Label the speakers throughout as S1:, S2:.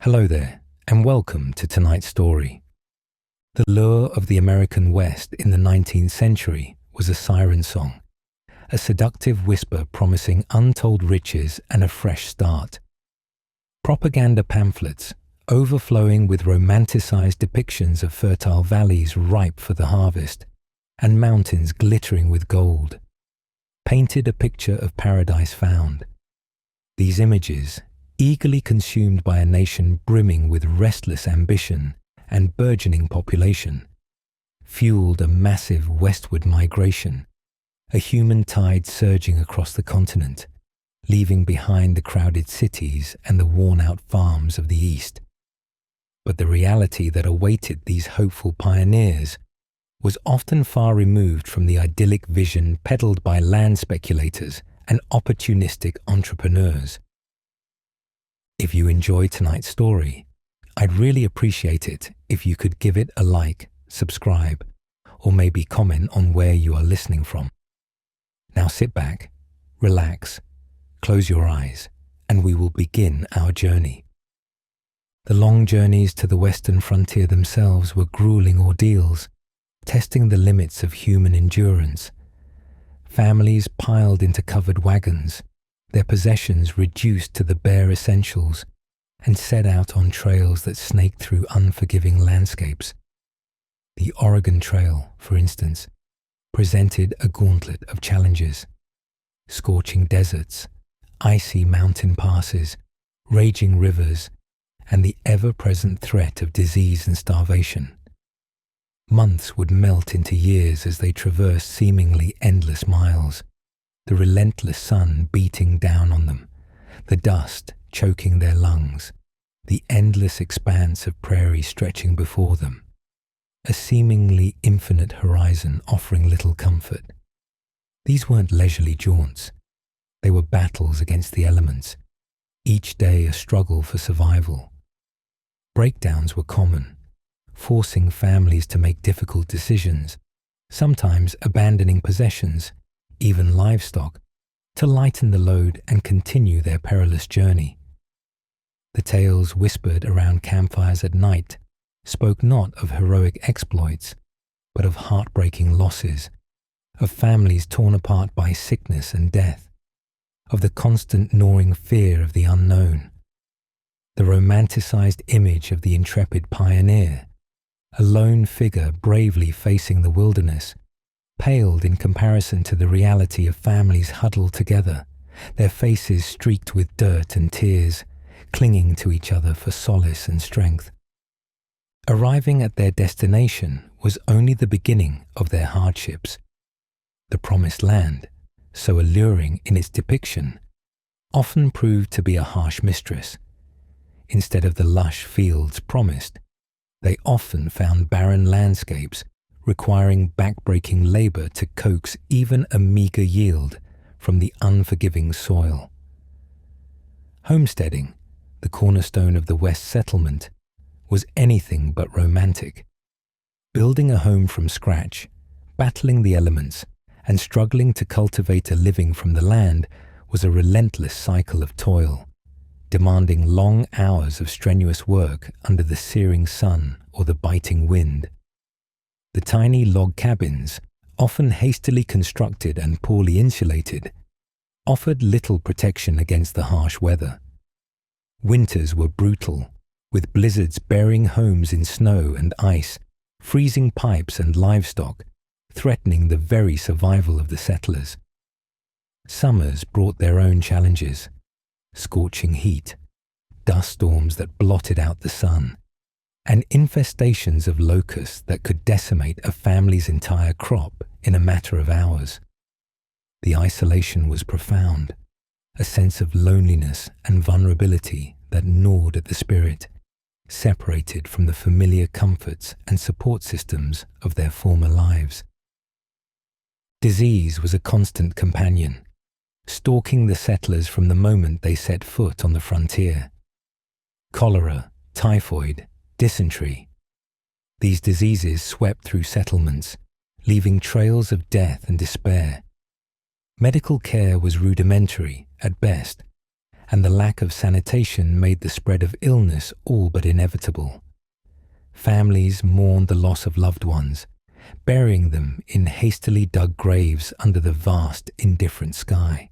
S1: Hello there, and welcome to tonight's story. The lure of the American West in the 19th century was a siren song, a seductive whisper promising untold riches and a fresh start. Propaganda pamphlets, overflowing with romanticized depictions of fertile valleys ripe for the harvest, and mountains glittering with gold, painted a picture of paradise found. These images, eagerly consumed by a nation brimming with restless ambition and burgeoning population, fueled a massive westward migration, a human tide surging across the continent, leaving behind the crowded cities and the worn-out farms of the East. But the reality that awaited these hopeful pioneers was often far removed from the idyllic vision peddled by land speculators and opportunistic entrepreneurs. If you enjoy tonight's story, I'd really appreciate it if you could give it a like, subscribe, or maybe comment on where you are listening from. Now sit back, relax, close your eyes, and we will begin our journey. The long journeys to the western frontier themselves were grueling ordeals, testing the limits of human endurance. Families piled into covered wagons, their possessions reduced to the bare essentials, and set out on trails that snaked through unforgiving landscapes. The Oregon Trail, for instance, presented a gauntlet of challenges: scorching deserts, icy mountain passes, raging rivers, and the ever-present threat of disease and starvation. Months would melt into years as they traversed seemingly endless miles, the relentless sun beating down on them, the dust choking their lungs, the endless expanse of prairie stretching before them, a seemingly infinite horizon offering little comfort. These weren't leisurely jaunts. They were battles against the elements, each day a struggle for survival. Breakdowns were common, forcing families to make difficult decisions, sometimes abandoning possessions, even livestock, to lighten the load and continue their perilous journey. The tales whispered around campfires at night spoke not of heroic exploits, but of heartbreaking losses, of families torn apart by sickness and death, of the constant gnawing fear of the unknown. The romanticized image of the intrepid pioneer, a lone figure bravely facing the wilderness, paled in comparison to the reality of families huddled together, their faces streaked with dirt and tears, clinging to each other for solace and strength. Arriving at their destination was only the beginning of their hardships. The promised land, so alluring in its depiction, often proved to be a harsh mistress. Instead of the lush fields promised, they often found barren landscapes requiring backbreaking labor to coax even a meager yield from the unforgiving soil. Homesteading, the cornerstone of the West settlement, was anything but romantic. Building a home from scratch, battling the elements, and struggling to cultivate a living from the land was a relentless cycle of toil, demanding long hours of strenuous work under the searing sun or the biting wind. The tiny log cabins, often hastily constructed and poorly insulated, offered little protection against the harsh weather. Winters were brutal, with blizzards burying homes in snow and ice, freezing pipes and livestock, threatening the very survival of the settlers. Summers brought their own challenges: scorching heat, dust storms that blotted out the sun, and infestations of locusts that could decimate a family's entire crop in a matter of hours. The isolation was profound, a sense of loneliness and vulnerability that gnawed at the spirit, separated from the familiar comforts and support systems of their former lives. Disease was a constant companion, stalking the settlers from the moment they set foot on the frontier. Cholera, typhoid, dysentery. These diseases swept through settlements, leaving trails of death and despair. Medical care was rudimentary at best, and the lack of sanitation made the spread of illness all but inevitable. Families mourned the loss of loved ones, burying them in hastily dug graves under the vast, indifferent sky.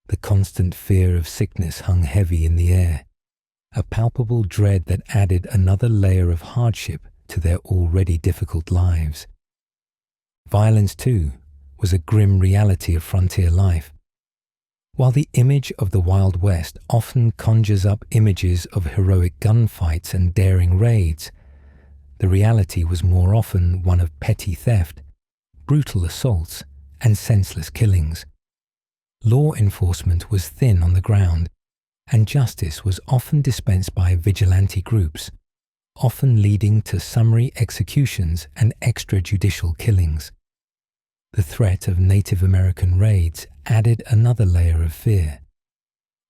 S1: The constant fear of sickness hung heavy in the air, a palpable dread that added another layer of hardship to their already difficult lives. Violence, too, was a grim reality of frontier life. While the image of the Wild West often conjures up images of heroic gunfights and daring raids, the reality was more often one of petty theft, brutal assaults, and senseless killings. Law enforcement was thin on the ground, and justice was often dispensed by vigilante groups, often leading to summary executions and extrajudicial killings. The threat of Native American raids added another layer of fear,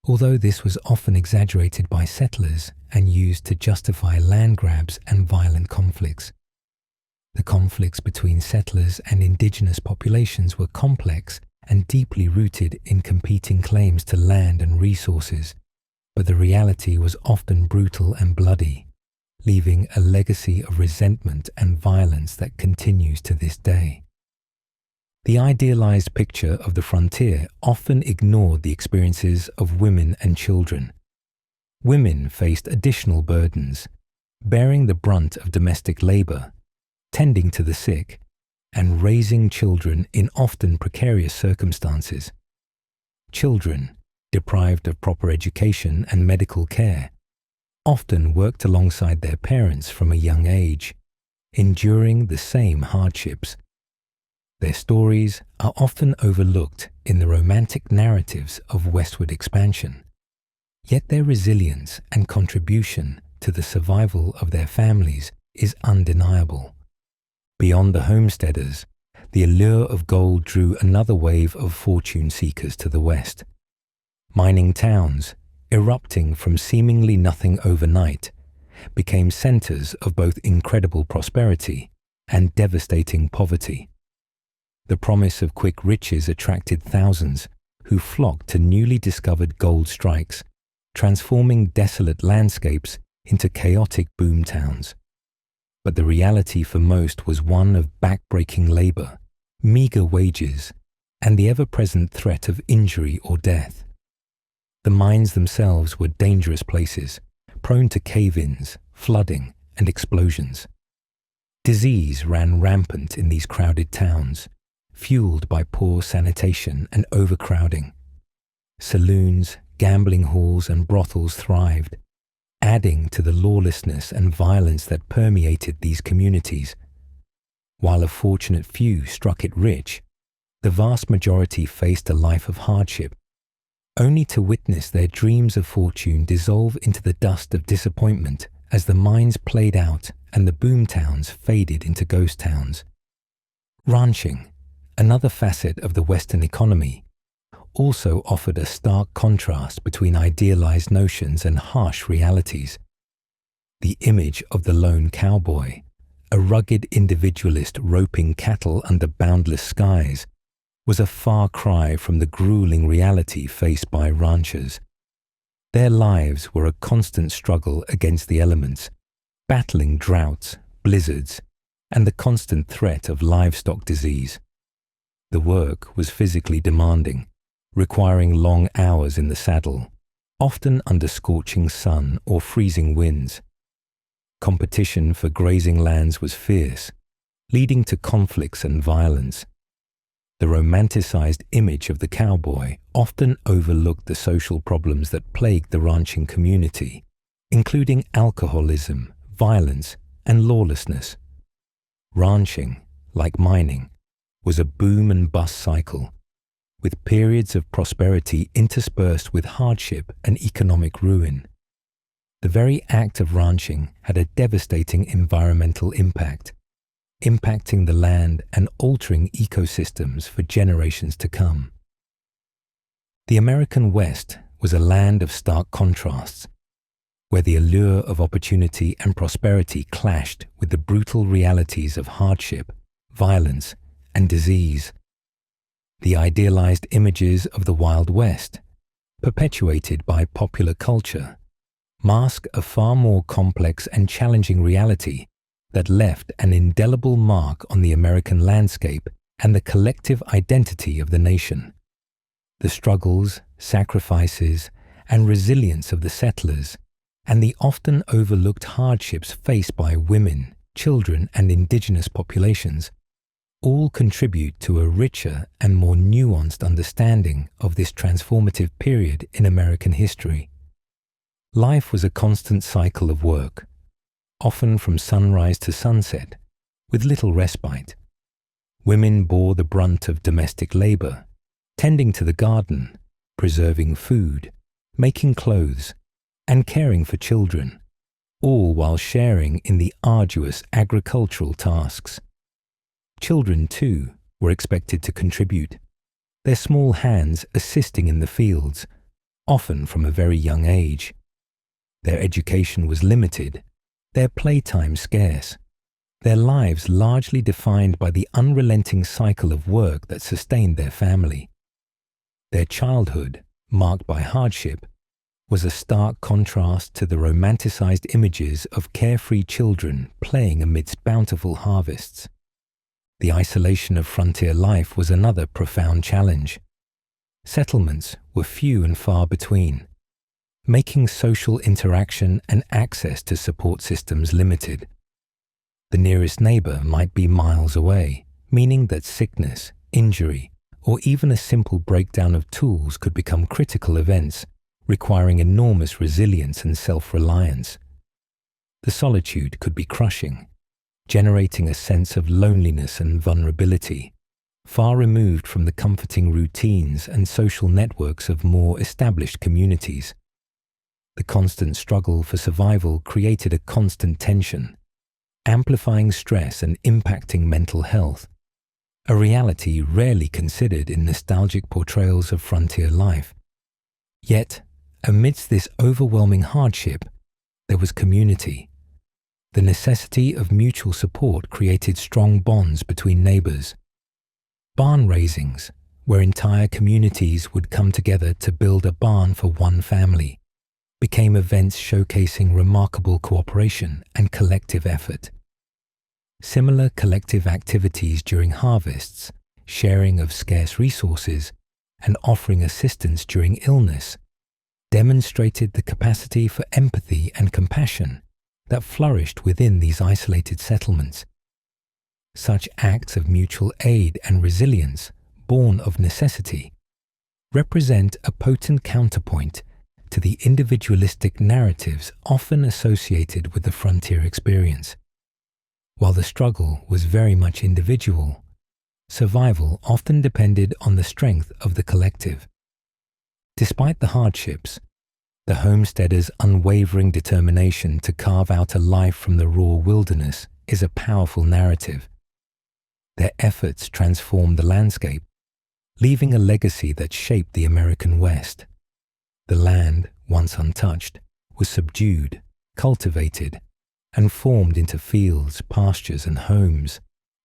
S1: although this was often exaggerated by settlers and used to justify land grabs and violent conflicts. The conflicts between settlers and indigenous populations were complex and deeply rooted in competing claims to land and resources, but the reality was often brutal and bloody, leaving a legacy of resentment and violence that continues to this day. The idealized picture of the frontier often ignored the experiences of women and children. Women faced additional burdens, bearing the brunt of domestic labor, tending to the sick, and raising children in often precarious circumstances. Children, deprived of proper education and medical care, often worked alongside their parents from a young age, enduring the same hardships. Their stories are often overlooked in the romantic narratives of westward expansion, yet their resilience and contribution to the survival of their families is undeniable. Beyond the homesteaders, the allure of gold drew another wave of fortune seekers to the west. Mining towns, erupting from seemingly nothing overnight, became centers of both incredible prosperity and devastating poverty. The promise of quick riches attracted thousands who flocked to newly discovered gold strikes, transforming desolate landscapes into chaotic boom towns. But the reality for most was one of backbreaking labor, meager wages, and the ever-present threat of injury or death. The mines themselves were dangerous places, prone to cave-ins, flooding, and explosions. Disease ran rampant in these crowded towns, fueled by poor sanitation and overcrowding. Saloons, gambling halls, and brothels thrived, adding to the lawlessness and violence that permeated these communities. While a fortunate few struck it rich, the vast majority faced a life of hardship, only to witness their dreams of fortune dissolve into the dust of disappointment as the mines played out and the boom towns faded into ghost towns. Ranching, another facet of the Western economy, also offered a stark contrast between idealized notions and harsh realities. The image of the lone cowboy, a rugged individualist roping cattle under boundless skies, was a far cry from the grueling reality faced by ranchers. Their lives were a constant struggle against the elements, battling droughts, blizzards, and the constant threat of livestock disease. The work was physically demanding, requiring long hours in the saddle, often under scorching sun or freezing winds. Competition for grazing lands was fierce, leading to conflicts and violence. The romanticized image of the cowboy often overlooked the social problems that plagued the ranching community, including alcoholism, violence, and lawlessness. Ranching, like mining, was a boom and bust cycle, with periods of prosperity interspersed with hardship and economic ruin. The very act of ranching had a devastating environmental impact, impacting the land and altering ecosystems for generations to come. The American West was a land of stark contrasts, where the allure of opportunity and prosperity clashed with the brutal realities of hardship, violence, and disease. The idealized images of the Wild West, perpetuated by popular culture, mask a far more complex and challenging reality that left an indelible mark on the American landscape and the collective identity of the nation. The struggles, sacrifices, and resilience of the settlers, and the often overlooked hardships faced by women, children, and indigenous populations, all contribute to a richer and more nuanced understanding of this transformative period in American history. Life was a constant cycle of work, often from sunrise to sunset, with little respite. Women bore the brunt of domestic labor, tending to the garden, preserving food, making clothes, and caring for children, all while sharing in the arduous agricultural tasks. Children, too, were expected to contribute, their small hands assisting in the fields, often from a very young age. Their education was limited, their playtime scarce, their lives largely defined by the unrelenting cycle of work that sustained their family. Their childhood, marked by hardship, was a stark contrast to the romanticized images of carefree children playing amidst bountiful harvests. The isolation of frontier life was another profound challenge. Settlements were few and far between, making social interaction and access to support systems limited. The nearest neighbor might be miles away, meaning that sickness, injury, or even a simple breakdown of tools could become critical events, requiring enormous resilience and self-reliance. The solitude could be crushing, generating a sense of loneliness and vulnerability, far removed from the comforting routines and social networks of more established communities. The constant struggle for survival created a constant tension, amplifying stress and impacting mental health, a reality rarely considered in nostalgic portrayals of frontier life. Yet, amidst this overwhelming hardship, there was community. The necessity of mutual support created strong bonds between neighbors. Barn raisings, where entire communities would come together to build a barn for one family, became events showcasing remarkable cooperation and collective effort. Similar collective activities during harvests, sharing of scarce resources, and offering assistance during illness demonstrated the capacity for empathy and compassion that flourished within these isolated settlements. Such acts of mutual aid and resilience, born of necessity, represent a potent counterpoint to the individualistic narratives often associated with the frontier experience. While the struggle was very much individual, survival often depended on the strength of the collective. Despite the hardships, the homesteaders' unwavering determination to carve out a life from the raw wilderness is a powerful narrative. Their efforts transformed the landscape, leaving a legacy that shaped the American West. The land, once untouched, was subdued, cultivated, and formed into fields, pastures, and homes,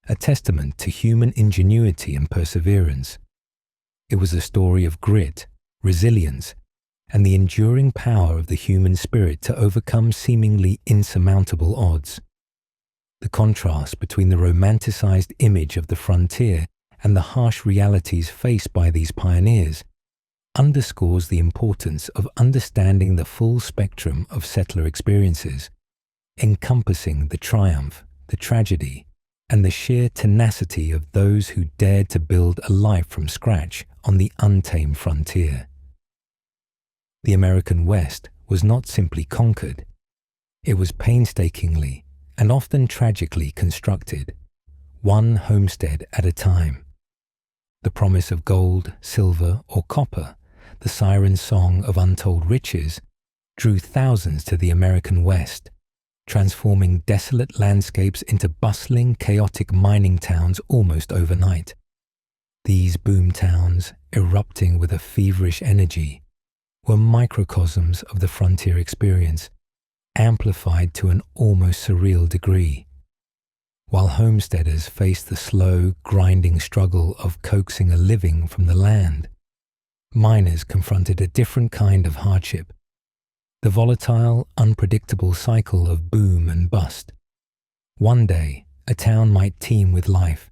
S1: a testament to human ingenuity and perseverance. It was a story of grit, resilience, and the enduring power of the human spirit to overcome seemingly insurmountable odds. The contrast between the romanticized image of the frontier and the harsh realities faced by these pioneers underscores the importance of understanding the full spectrum of settler experiences, encompassing the triumph, the tragedy, and the sheer tenacity of those who dared to build a life from scratch on the untamed frontier. The American West was not simply conquered. It was painstakingly and often tragically constructed, one homestead at a time. The promise of gold, silver, or copper, the siren song of untold riches, drew thousands to the American West, transforming desolate landscapes into bustling, chaotic mining towns almost overnight. These boom towns, erupting with a feverish energy, were microcosms of the frontier experience, amplified to an almost surreal degree. While homesteaders faced the slow, grinding struggle of coaxing a living from the land, miners confronted a different kind of hardship: the volatile, unpredictable cycle of boom and bust. One day, a town might teem with life,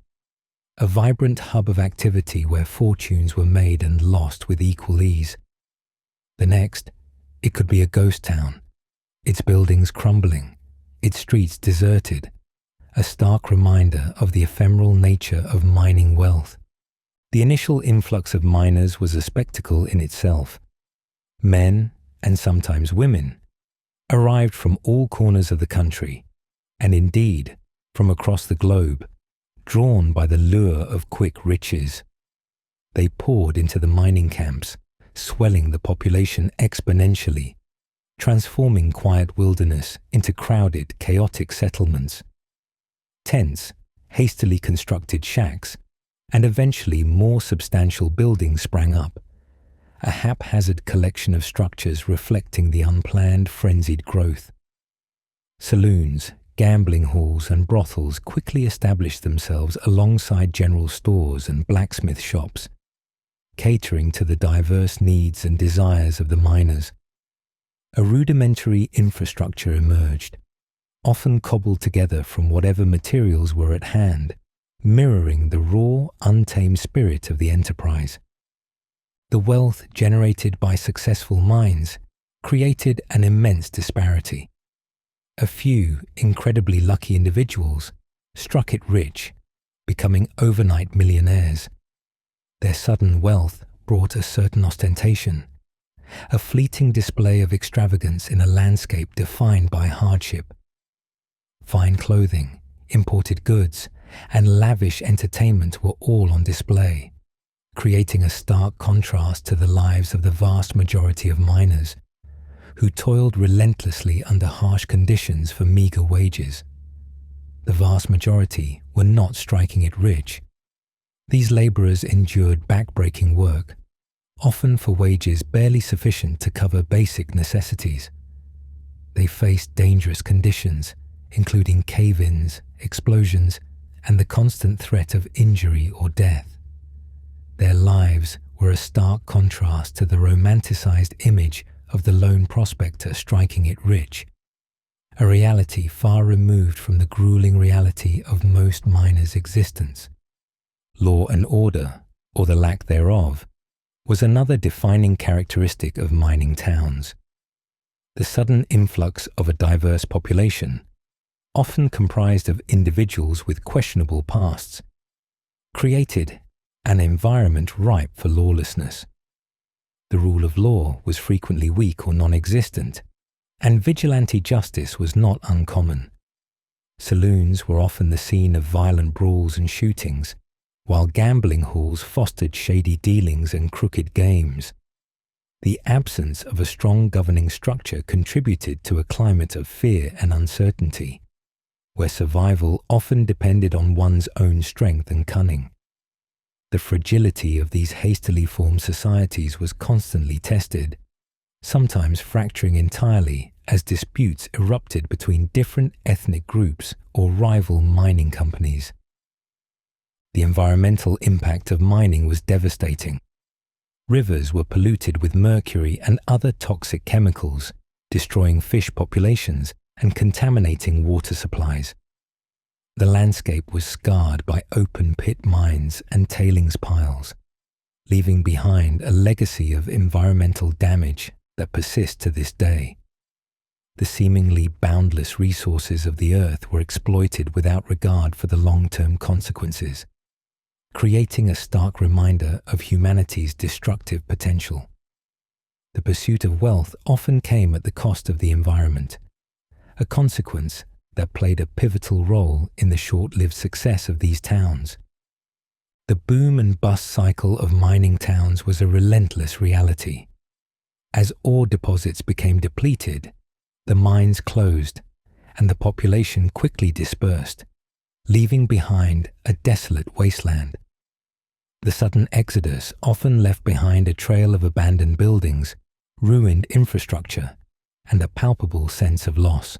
S1: a vibrant hub of activity where fortunes were made and lost with equal ease. The next, it could be a ghost town, its buildings crumbling, its streets deserted, a stark reminder of the ephemeral nature of mining wealth. The initial influx of miners was a spectacle in itself. Men, and sometimes women, arrived from all corners of the country, and indeed from across the globe, drawn by the lure of quick riches. They poured into the mining camps, swelling the population exponentially, transforming quiet wilderness into crowded, chaotic settlements. Tents, hastily constructed shacks, and eventually more substantial buildings sprang up, a haphazard collection of structures reflecting the unplanned, frenzied growth. Saloons, gambling halls, and brothels quickly established themselves alongside general stores and blacksmith shops, catering to the diverse needs and desires of the miners. A rudimentary infrastructure emerged, often cobbled together from whatever materials were at hand, mirroring the raw, untamed spirit of the enterprise. The wealth generated by successful mines created an immense disparity. A few incredibly lucky individuals struck it rich, becoming overnight millionaires. Their sudden wealth brought a certain ostentation, a fleeting display of extravagance in a landscape defined by hardship. Fine clothing, imported goods, and lavish entertainment were all on display, creating a stark contrast to the lives of the vast majority of miners, who toiled relentlessly under harsh conditions for meager wages. The vast majority were not striking it rich. These laborers endured back-breaking work, often for wages barely sufficient to cover basic necessities. They faced dangerous conditions, including cave-ins, explosions, and the constant threat of injury or death. Their lives were a stark contrast to the romanticized image of the lone prospector striking it rich, a reality far removed from the grueling reality of most miners' existence. Law and order, or the lack thereof, was another defining characteristic of mining towns. The sudden influx of a diverse population, often comprised of individuals with questionable pasts, created an environment ripe for lawlessness. The rule of law was frequently weak or non-existent, and vigilante justice was not uncommon. Saloons were often the scene of violent brawls and shootings, while gambling halls fostered shady dealings and crooked games. The absence of a strong governing structure contributed to a climate of fear and uncertainty, where survival often depended on one's own strength and cunning. The fragility of these hastily formed societies was constantly tested, sometimes fracturing entirely as disputes erupted between different ethnic groups or rival mining companies. The environmental impact of mining was devastating. Rivers were polluted with mercury and other toxic chemicals, destroying fish populations and contaminating water supplies. The landscape was scarred by open pit mines and tailings piles, leaving behind a legacy of environmental damage that persists to this day. The seemingly boundless resources of the earth were exploited without regard for the long-term consequences, creating a stark reminder of humanity's destructive potential. The pursuit of wealth often came at the cost of the environment, a consequence that played a pivotal role in the short-lived success of these towns. The boom and bust cycle of mining towns was a relentless reality. As ore deposits became depleted, the mines closed, and the population quickly dispersed, leaving behind a desolate wasteland. The sudden exodus often left behind a trail of abandoned buildings, ruined infrastructure, and a palpable sense of loss.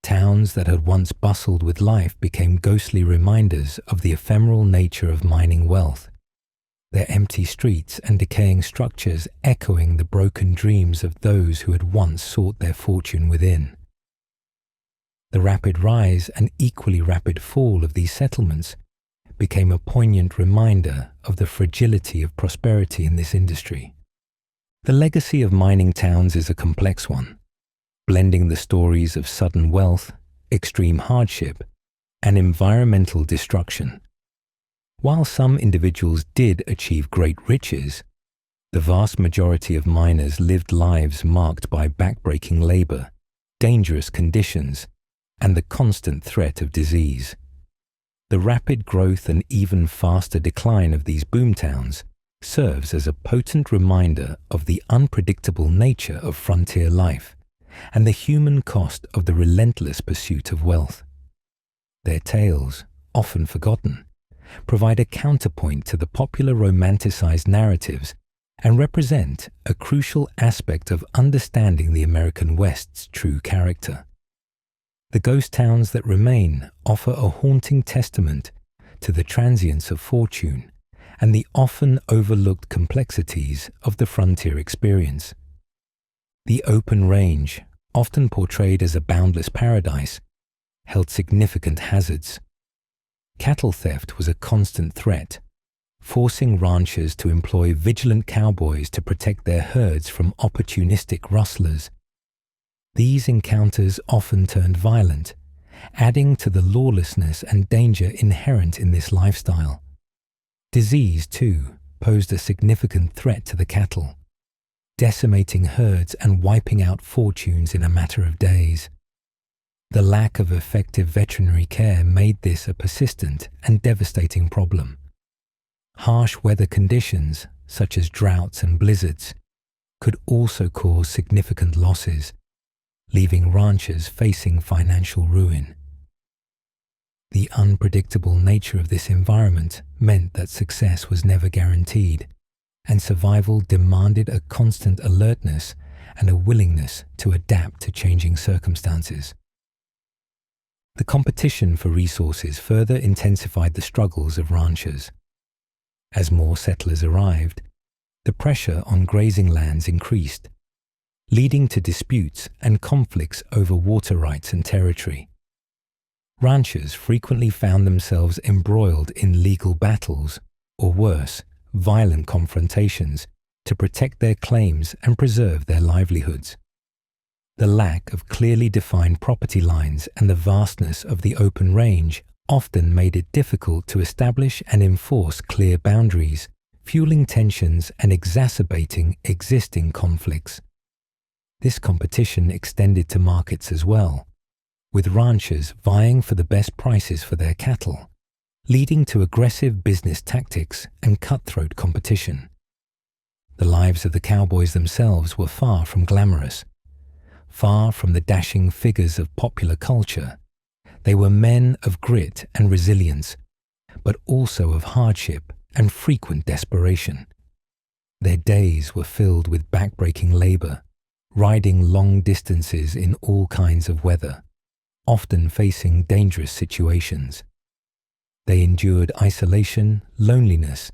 S1: Towns that had once bustled with life became ghostly reminders of the ephemeral nature of mining wealth, their empty streets and decaying structures echoing the broken dreams of those who had once sought their fortune within. The rapid rise and equally rapid fall of these settlements became a poignant reminder of the fragility of prosperity in this industry. The legacy of mining towns is a complex one, blending the stories of sudden wealth, extreme hardship, and environmental destruction. While some individuals did achieve great riches, the vast majority of miners lived lives marked by backbreaking labor, dangerous conditions, and the constant threat of disease. The rapid growth and even faster decline of these boomtowns serves as a potent reminder of the unpredictable nature of frontier life and the human cost of the relentless pursuit of wealth. Their tales, often forgotten, provide a counterpoint to the popular romanticized narratives and represent a crucial aspect of understanding the American West's true character. The ghost towns that remain offer a haunting testament to the transience of fortune and the often overlooked complexities of the frontier experience. The open range, often portrayed as a boundless paradise, held significant hazards. Cattle theft was a constant threat, forcing ranchers to employ vigilant cowboys to protect their herds from opportunistic rustlers. These encounters often turned violent, adding to the lawlessness and danger inherent in this lifestyle. Disease, too, posed a significant threat to the cattle, decimating herds and wiping out fortunes in a matter of days. The lack of effective veterinary care made this a persistent and devastating problem. Harsh weather conditions, such as droughts and blizzards, could also cause significant losses, leaving ranchers facing financial ruin. The unpredictable nature of this environment meant that success was never guaranteed, and survival demanded a constant alertness and a willingness to adapt to changing circumstances. The competition for resources further intensified the struggles of ranchers. As more settlers arrived, the pressure on grazing lands increased, leading to disputes and conflicts over water rights and territory. Ranchers frequently found themselves embroiled in legal battles, or worse, violent confrontations, to protect their claims and preserve their livelihoods. The lack of clearly defined property lines and the vastness of the open range often made it difficult to establish and enforce clear boundaries, fueling tensions and exacerbating existing conflicts. This competition extended to markets as well, with ranchers vying for the best prices for their cattle, leading to aggressive business tactics and cutthroat competition. The lives of the cowboys themselves were far from glamorous. Far from the dashing figures of popular culture, they were men of grit and resilience, but also of hardship and frequent desperation. Their days were filled with backbreaking labor, riding long distances in all kinds of weather, often facing dangerous situations. They endured isolation, loneliness,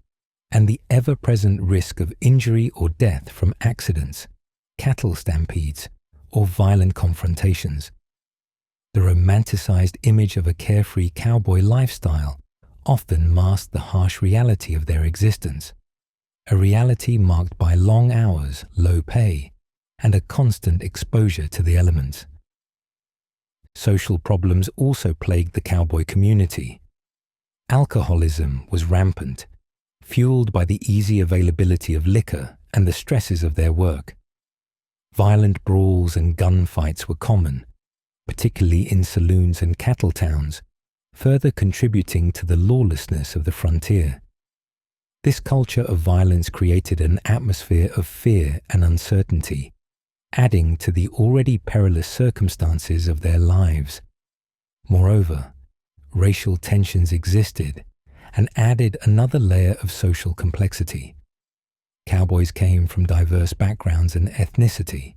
S1: and the ever-present risk of injury or death from accidents, cattle stampedes, or violent confrontations. The romanticized image of a carefree cowboy lifestyle often masked the harsh reality of their existence, a reality marked by long hours, low pay, and a constant exposure to the elements. Social problems also plagued the cowboy community. Alcoholism was rampant, fueled by the easy availability of liquor and the stresses of their work. Violent brawls and gunfights were common, particularly in saloons and cattle towns, further contributing to the lawlessness of the frontier. This culture of violence created an atmosphere of fear and uncertainty, adding to the already perilous circumstances of their lives. Moreover, racial tensions existed and added another layer of social complexity. Cowboys came from diverse backgrounds and ethnicity.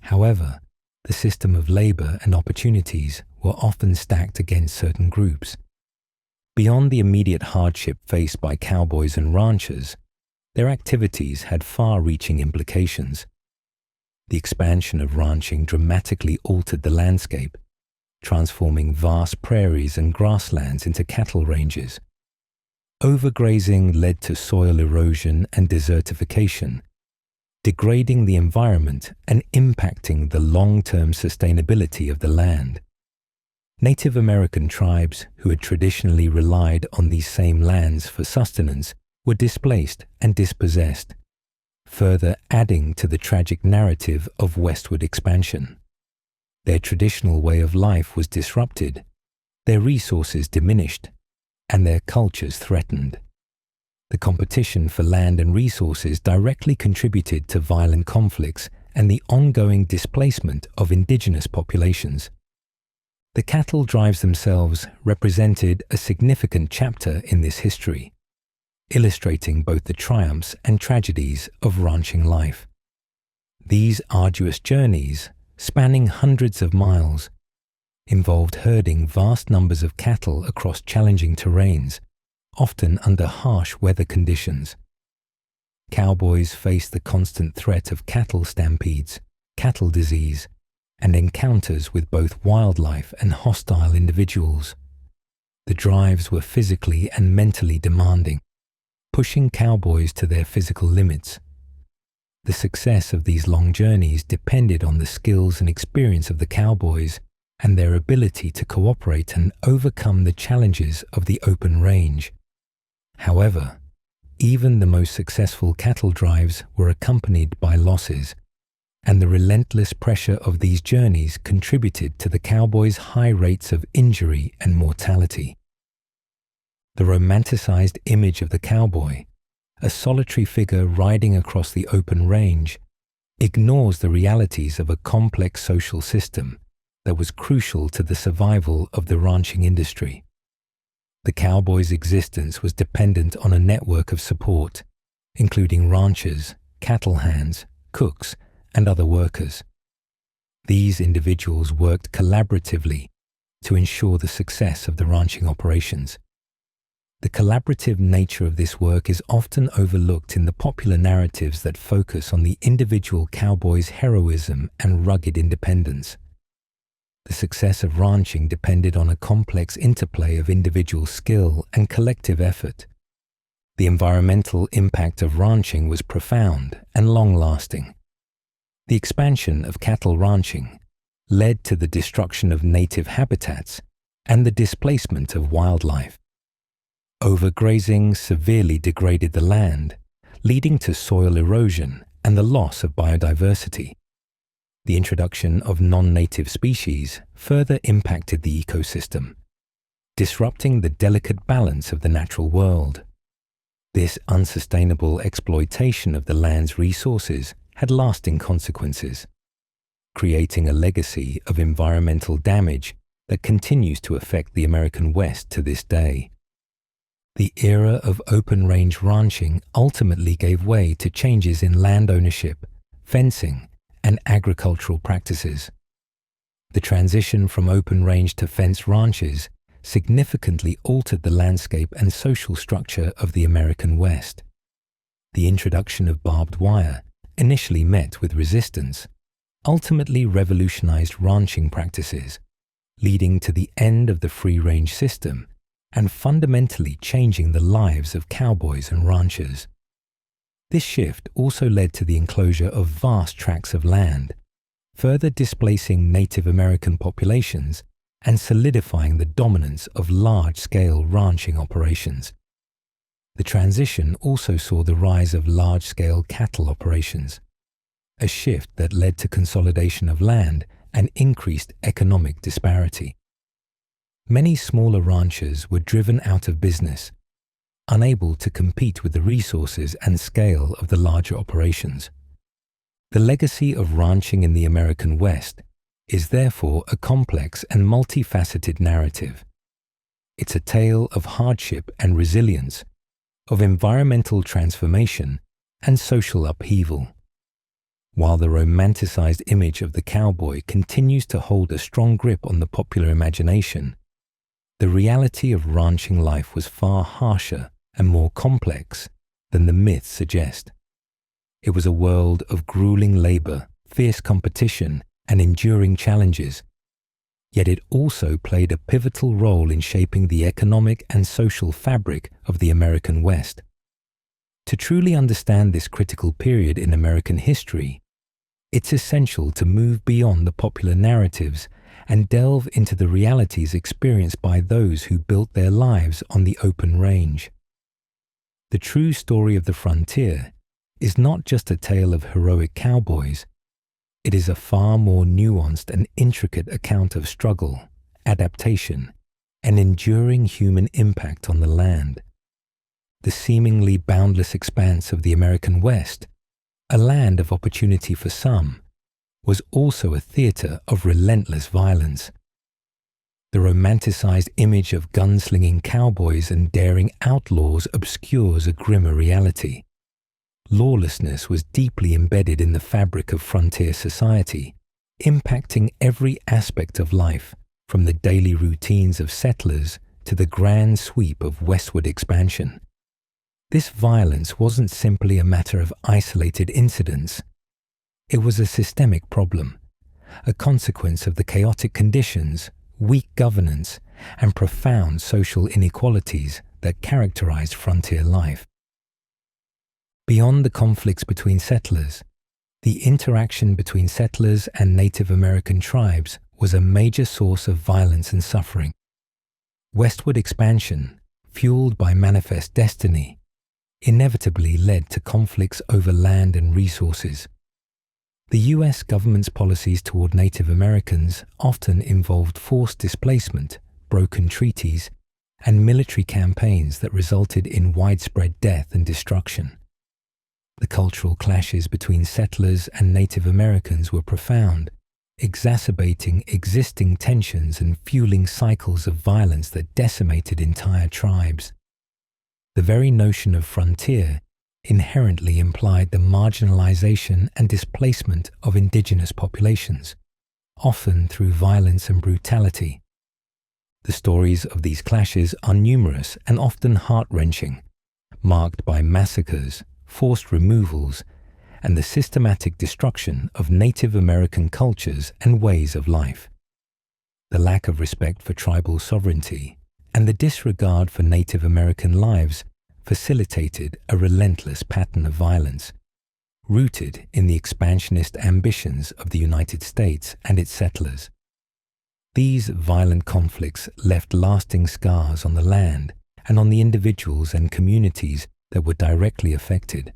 S1: However, the system of labor and opportunities were often stacked against certain groups. Beyond the immediate hardship faced by cowboys and ranchers, their activities had far-reaching implications. The expansion of ranching dramatically altered the landscape, transforming vast prairies and grasslands into cattle ranges. Overgrazing led to soil erosion and desertification, degrading the environment and impacting the long-term sustainability of the land. Native American tribes who had traditionally relied on these same lands for sustenance were displaced and dispossessed, further adding to the tragic narrative of westward expansion. Their traditional way of life was disrupted, their resources diminished, and their cultures threatened. The competition for land and resources directly contributed to violent conflicts and the ongoing displacement of indigenous populations. The cattle drives themselves represented a significant chapter in this history, illustrating both the triumphs and tragedies of ranching life. These arduous journeys, spanning hundreds of miles, involved herding vast numbers of cattle across challenging terrains, often under harsh weather conditions. Cowboys faced the constant threat of cattle stampedes, cattle disease, and encounters with both wildlife and hostile individuals. The drives were physically and mentally demanding, pushing cowboys to their physical limits. The success of these long journeys depended on the skills and experience of the cowboys and their ability to cooperate and overcome the challenges of the open range. However, even the most successful cattle drives were accompanied by losses, and the relentless pressure of these journeys contributed to the cowboys' high rates of injury and mortality. The romanticized image of the cowboy, a solitary figure riding across the open range, ignores the realities of a complex social system that was crucial to the survival of the ranching industry. The cowboy's existence was dependent on a network of support, including ranchers, cattle hands, cooks, and other workers. These individuals worked collaboratively to ensure the success of the ranching operations. The collaborative nature of this work is often overlooked in the popular narratives that focus on the individual cowboy's heroism and rugged independence. The success of ranching depended on a complex interplay of individual skill and collective effort. The environmental impact of ranching was profound and long-lasting. The expansion of cattle ranching led to the destruction of native habitats and the displacement of wildlife. Overgrazing severely degraded the land, leading to soil erosion and the loss of biodiversity. The introduction of non-native species further impacted the ecosystem, disrupting the delicate balance of the natural world. This unsustainable exploitation of the land's resources had lasting consequences, creating a legacy of environmental damage that continues to affect the American West to this day. The era of open-range ranching ultimately gave way to changes in land ownership, fencing, and agricultural practices. The transition from open-range to fenced ranches significantly altered the landscape and social structure of the American West. The introduction of barbed wire, initially met with resistance, ultimately revolutionized ranching practices, leading to the end of the free-range system and fundamentally changing the lives of cowboys and ranchers. This shift also led to the enclosure of vast tracts of land, further displacing Native American populations and solidifying the dominance of large-scale ranching operations. The transition also saw the rise of large-scale cattle operations, a shift that led to consolidation of land and increased economic disparity. Many smaller ranchers were driven out of business, unable to compete with the resources and scale of the larger operations. The legacy of ranching in the American West is therefore a complex and multifaceted narrative. It's a tale of hardship and resilience, of environmental transformation and social upheaval. While the romanticized image of the cowboy continues to hold a strong grip on the popular imagination, the reality of ranching life was far harsher and more complex than the myths suggest. It was a world of grueling labor, fierce competition, and enduring challenges. Yet it also played a pivotal role in shaping the economic and social fabric of the American West. To truly understand this critical period in American history, it's essential to move beyond the popular narratives and delve into the realities experienced by those who built their lives on the open range. The true story of the frontier is not just a tale of heroic cowboys. It is a far more nuanced and intricate account of struggle, adaptation, and enduring human impact on the land. The seemingly boundless expanse of the American West, a land of opportunity for some, was also a theater of relentless violence. The romanticized image of gunslinging cowboys and daring outlaws obscures a grimmer reality. Lawlessness was deeply embedded in the fabric of frontier society, impacting every aspect of life, from the daily routines of settlers to the grand sweep of westward expansion. This violence wasn't simply a matter of isolated incidents. It was a systemic problem, a consequence of the chaotic conditions, weak governance, and profound social inequalities that characterized frontier life. Beyond the conflicts between settlers, the interaction between settlers and Native American tribes was a major source of violence and suffering. Westward expansion, fueled by manifest destiny, inevitably led to conflicts over land and resources. The U.S. government's policies toward Native Americans often involved forced displacement, broken treaties, and military campaigns that resulted in widespread death and destruction. The cultural clashes between settlers and Native Americans were profound, exacerbating existing tensions and fueling cycles of violence that decimated entire tribes. The very notion of frontier inherently implied the marginalization and displacement of indigenous populations, often through violence and brutality. The stories of these clashes are numerous and often heart-wrenching, marked by massacres, forced removals, and the systematic destruction of Native American cultures and ways of life. The lack of respect for tribal sovereignty and the disregard for Native American lives facilitated a relentless pattern of violence, rooted in the expansionist ambitions of the United States and its settlers. These violent conflicts left lasting scars on the land and on the individuals and communities that were directly affected,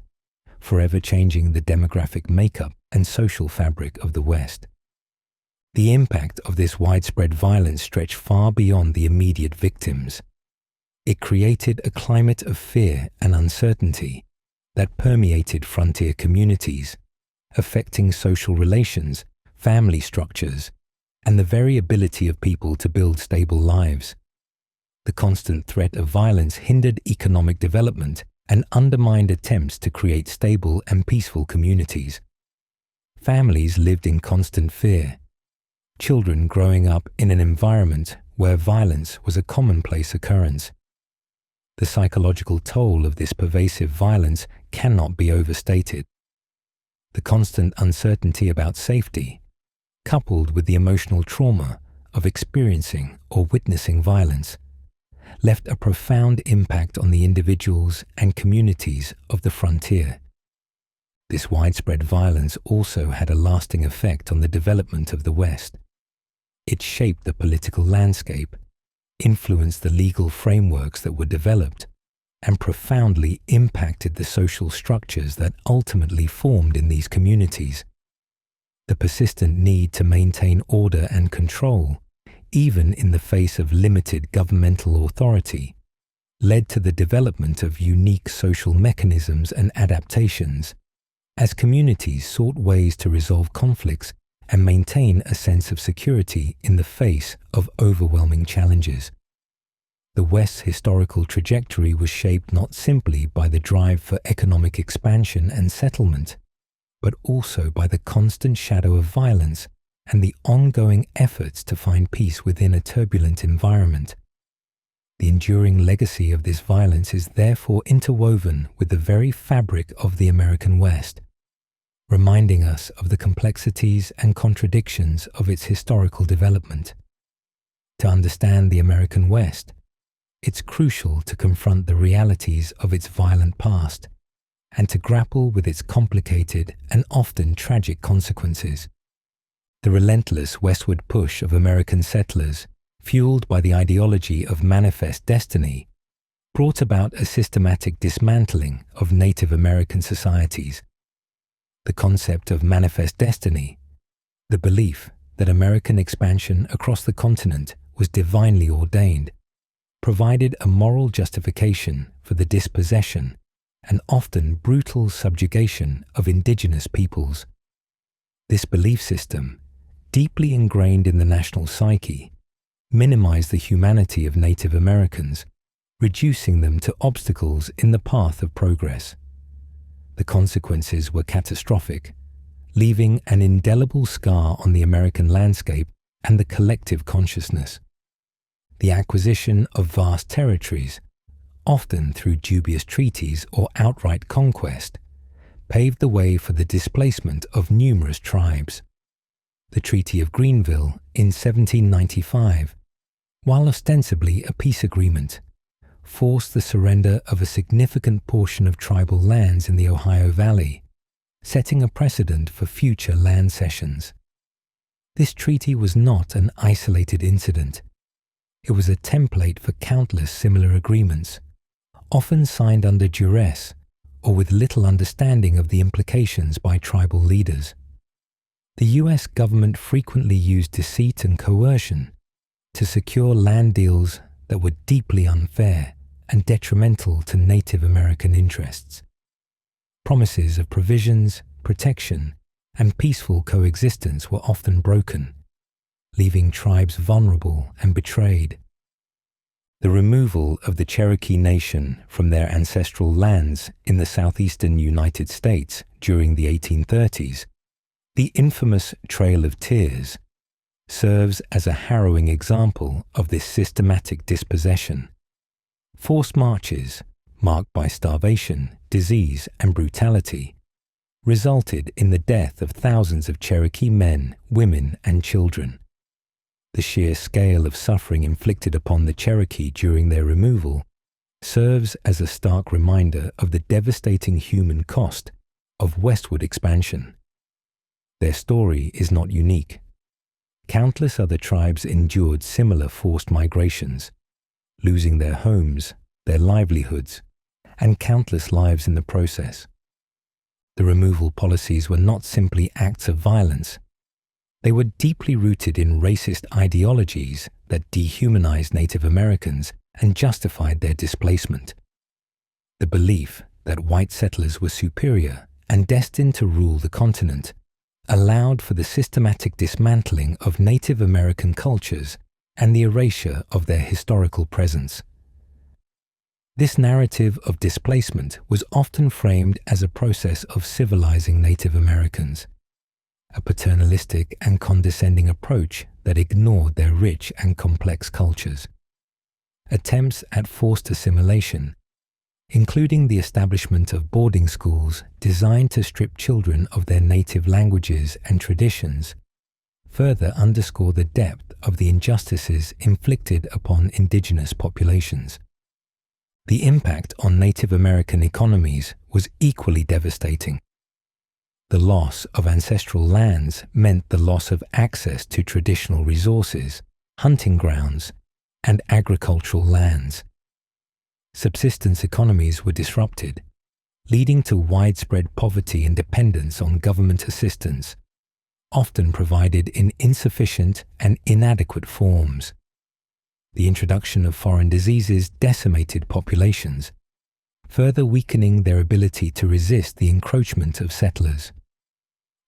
S1: forever changing the demographic makeup and social fabric of the West. The impact of this widespread violence stretched far beyond the immediate victims. It created a climate of fear and uncertainty that permeated frontier communities, affecting social relations, family structures, and the very ability of people to build stable lives. The constant threat of violence hindered economic development and undermined attempts to create stable and peaceful communities. Families lived in constant fear, children growing up in an environment where violence was a commonplace occurrence. The psychological toll of this pervasive violence cannot be overstated. The constant uncertainty about safety, coupled with the emotional trauma of experiencing or witnessing violence, left a profound impact on the individuals and communities of the frontier. This widespread violence also had a lasting effect on the development of the West. It shaped the political landscape, influenced the legal frameworks that were developed, and profoundly impacted the social structures that ultimately formed in these communities. The persistent need to maintain order and control, even in the face of limited governmental authority, led to the development of unique social mechanisms and adaptations, as communities sought ways to resolve conflicts and maintain a sense of security in the face of overwhelming challenges. The West's historical trajectory was shaped not simply by the drive for economic expansion and settlement, but also by the constant shadow of violence and the ongoing efforts to find peace within a turbulent environment. The enduring legacy of this violence is therefore interwoven with the very fabric of the American West, reminding us of the complexities and contradictions of its historical development. To understand the American West, it's crucial to confront the realities of its violent past and to grapple with its complicated and often tragic consequences. The relentless westward push of American settlers, fueled by the ideology of manifest destiny, brought about a systematic dismantling of Native American societies. The concept of manifest destiny, the belief that American expansion across the continent was divinely ordained, provided a moral justification for the dispossession and often brutal subjugation of indigenous peoples. This belief system, deeply ingrained in the national psyche, minimized the humanity of Native Americans, reducing them to obstacles in the path of progress. The consequences were catastrophic, leaving an indelible scar on the American landscape and the collective consciousness. The acquisition of vast territories, often through dubious treaties or outright conquest, paved the way for the displacement of numerous tribes. The Treaty of Greenville in 1795, while ostensibly a peace agreement, forced the surrender of a significant portion of tribal lands in the Ohio Valley, setting a precedent for future land cessions. This treaty was not an isolated incident. It was a template for countless similar agreements, often signed under duress or with little understanding of the implications by tribal leaders. The US government frequently used deceit and coercion to secure land deals that were deeply unfair and detrimental to Native American interests. Promises of provisions, protection, and peaceful coexistence were often broken, leaving tribes vulnerable and betrayed. The removal of the Cherokee Nation from their ancestral lands in the southeastern United States during the 1830s, the infamous Trail of Tears, serves as a harrowing example of this systematic dispossession. Forced marches, marked by starvation, disease, and brutality, resulted in the death of thousands of Cherokee men, women, and children. The sheer scale of suffering inflicted upon the Cherokee during their removal serves as a stark reminder of the devastating human cost of westward expansion. Their story is not unique. Countless other tribes endured similar forced migrations, losing their homes, their livelihoods, and countless lives in the process. The removal policies were not simply acts of violence. They were deeply rooted in racist ideologies that dehumanized Native Americans and justified their displacement. The belief that white settlers were superior and destined to rule the continent allowed for the systematic dismantling of Native American cultures and the erasure of their historical presence. This narrative of displacement was often framed as a process of civilizing Native Americans, a paternalistic and condescending approach that ignored their rich and complex cultures. Attempts at forced assimilation, including the establishment of boarding schools designed to strip children of their native languages and traditions, further underscore the depth of the injustices inflicted upon indigenous populations. The impact on Native American economies was equally devastating. The loss of ancestral lands meant the loss of access to traditional resources, hunting grounds, and agricultural lands. Subsistence economies were disrupted, leading to widespread poverty and dependence on government assistance, often provided in insufficient and inadequate forms. The introduction of foreign diseases decimated populations, further weakening their ability to resist the encroachment of settlers.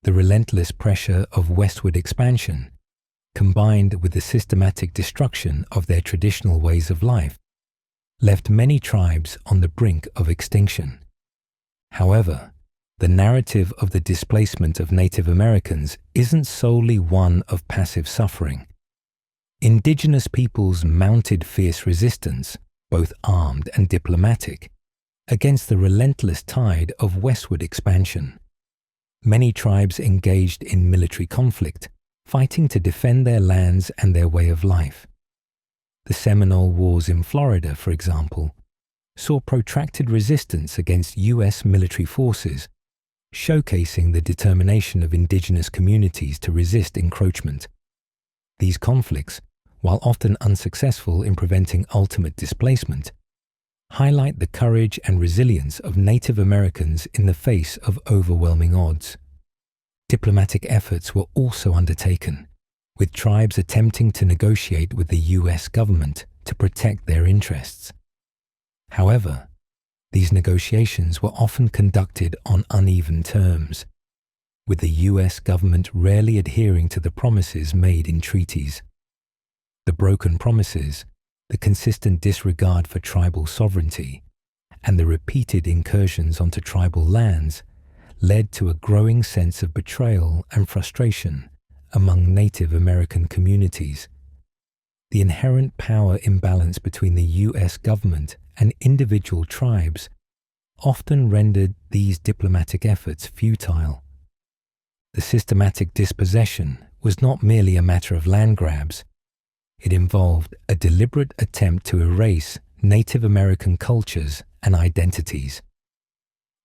S1: The relentless pressure of westward expansion, combined with the systematic destruction of their traditional ways of life, left many tribes on the brink of extinction. However, the narrative of the displacement of Native Americans isn't solely one of passive suffering. Indigenous peoples mounted fierce resistance, both armed and diplomatic, against the relentless tide of westward expansion. Many tribes engaged in military conflict, fighting to defend their lands and their way of life. The Seminole Wars in Florida, for example, saw protracted resistance against U.S. military forces, showcasing the determination of indigenous communities to resist encroachment. These conflicts, while often unsuccessful in preventing ultimate displacement, highlight the courage and resilience of Native Americans in the face of overwhelming odds. Diplomatic efforts were also undertaken, with tribes attempting to negotiate with the U.S. government to protect their interests. However, these negotiations were often conducted on uneven terms, with the U.S. government rarely adhering to the promises made in treaties. The broken promises, the consistent disregard for tribal sovereignty, and the repeated incursions onto tribal lands led to a growing sense of betrayal and frustration among Native American communities. The inherent power imbalance between the U.S. government and individual tribes often rendered these diplomatic efforts futile. The systematic dispossession was not merely a matter of land grabs. It involved a deliberate attempt to erase Native American cultures and identities.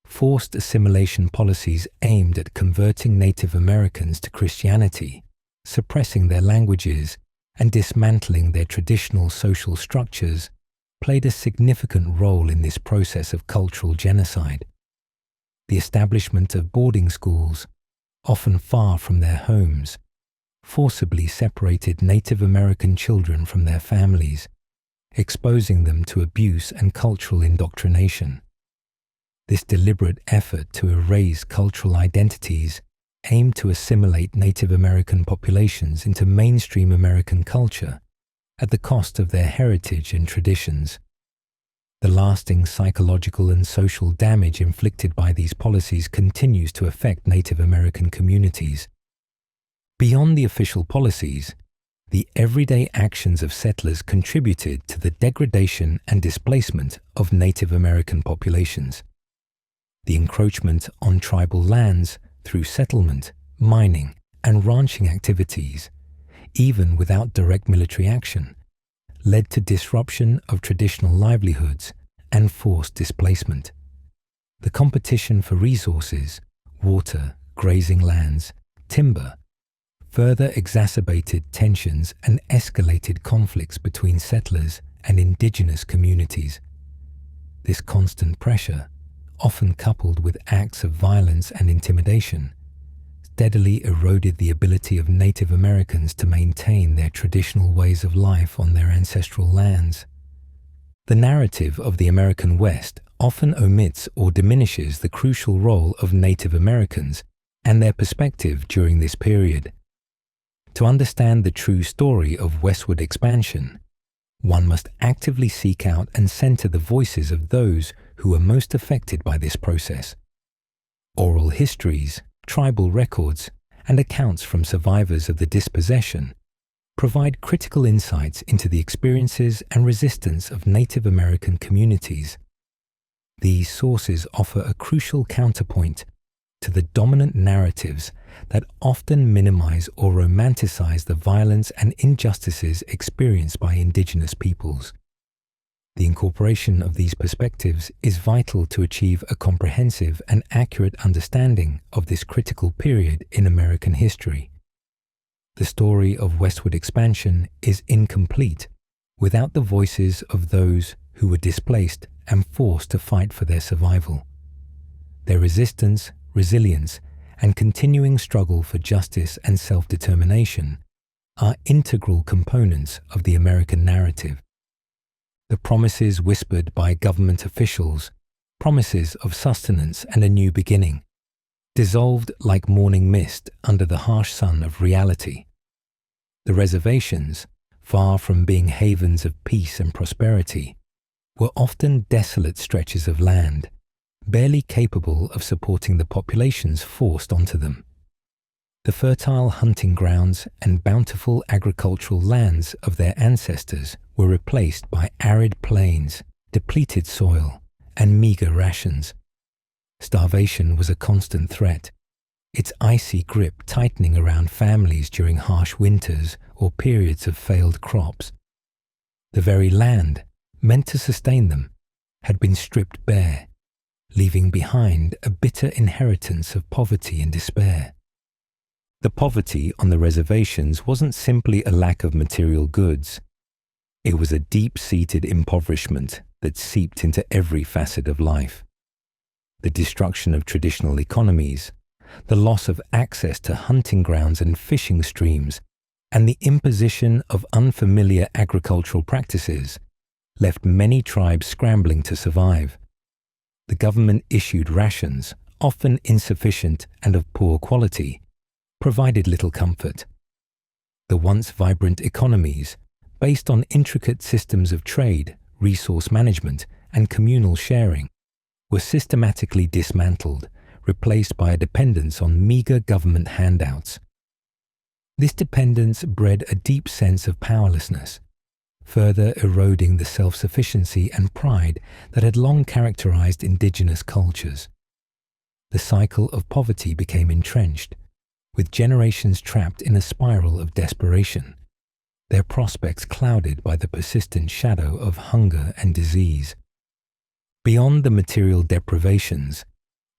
S1: Forced assimilation policies aimed at converting Native Americans to Christianity, suppressing their languages, and dismantling their traditional social structures played a significant role in this process of cultural genocide. The establishment of boarding schools, often far from their homes, forcibly separated Native American children from their families, exposing them to abuse and cultural indoctrination. This deliberate effort to erase cultural identities aimed to assimilate Native American populations into mainstream American culture at the cost of their heritage and traditions. The lasting psychological and social damage inflicted by these policies continues to affect Native American communities. Beyond the official policies, the everyday actions of settlers contributed to the degradation and displacement of Native American populations. The encroachment on tribal lands through settlement, mining, and ranching activities, even without direct military action, led to disruption of traditional livelihoods and forced displacement. The competition for resources, water, grazing lands, timber, further exacerbated tensions and escalated conflicts between settlers and indigenous communities. This constant pressure, often coupled with acts of violence and intimidation, steadily eroded the ability of Native Americans to maintain their traditional ways of life on their ancestral lands. The narrative of the American West often omits or diminishes the crucial role of Native Americans and their perspective during this period. To understand the true story of westward expansion, one must actively seek out and center the voices of those who were most affected by this process. Oral histories, tribal records, and accounts from survivors of the dispossession provide critical insights into the experiences and resistance of Native American communities. These sources offer a crucial counterpoint to the dominant narratives that often minimize or romanticize the violence and injustices experienced by indigenous peoples. The incorporation of these perspectives is vital to achieve a comprehensive and accurate understanding of this critical period in American history. The story of westward expansion is incomplete without the voices of those who were displaced and forced to fight for their survival. Their resistance, resilience, and continuing struggle for justice and self-determination are integral components of the American narrative. The promises whispered by government officials, promises of sustenance and a new beginning, dissolved like morning mist under the harsh sun of reality. The reservations, far from being havens of peace and prosperity, were often desolate stretches of land, barely capable of supporting the populations forced onto them. The fertile hunting grounds and bountiful agricultural lands of their ancestors were replaced by arid plains, depleted soil, and meager rations. Starvation was a constant threat, its icy grip tightening around families during harsh winters or periods of failed crops. The very land, meant to sustain them, had been stripped bare, leaving behind a bitter inheritance of poverty and despair. The poverty on the reservations wasn't simply a lack of material goods. It was a deep-seated impoverishment that seeped into every facet of life. The destruction of traditional economies, the loss of access to hunting grounds and fishing streams, and the imposition of unfamiliar agricultural practices left many tribes scrambling to survive. The government issued rations, often insufficient and of poor quality, provided little comfort. The once vibrant economies, based on intricate systems of trade, resource management, and communal sharing, were systematically dismantled, replaced by a dependence on meager government handouts. This dependence bred a deep sense of powerlessness, further eroding the self-sufficiency and pride that had long characterized indigenous cultures. The cycle of poverty became entrenched, with generations trapped in a spiral of desperation, their prospects clouded by the persistent shadow of hunger and disease. Beyond the material deprivations,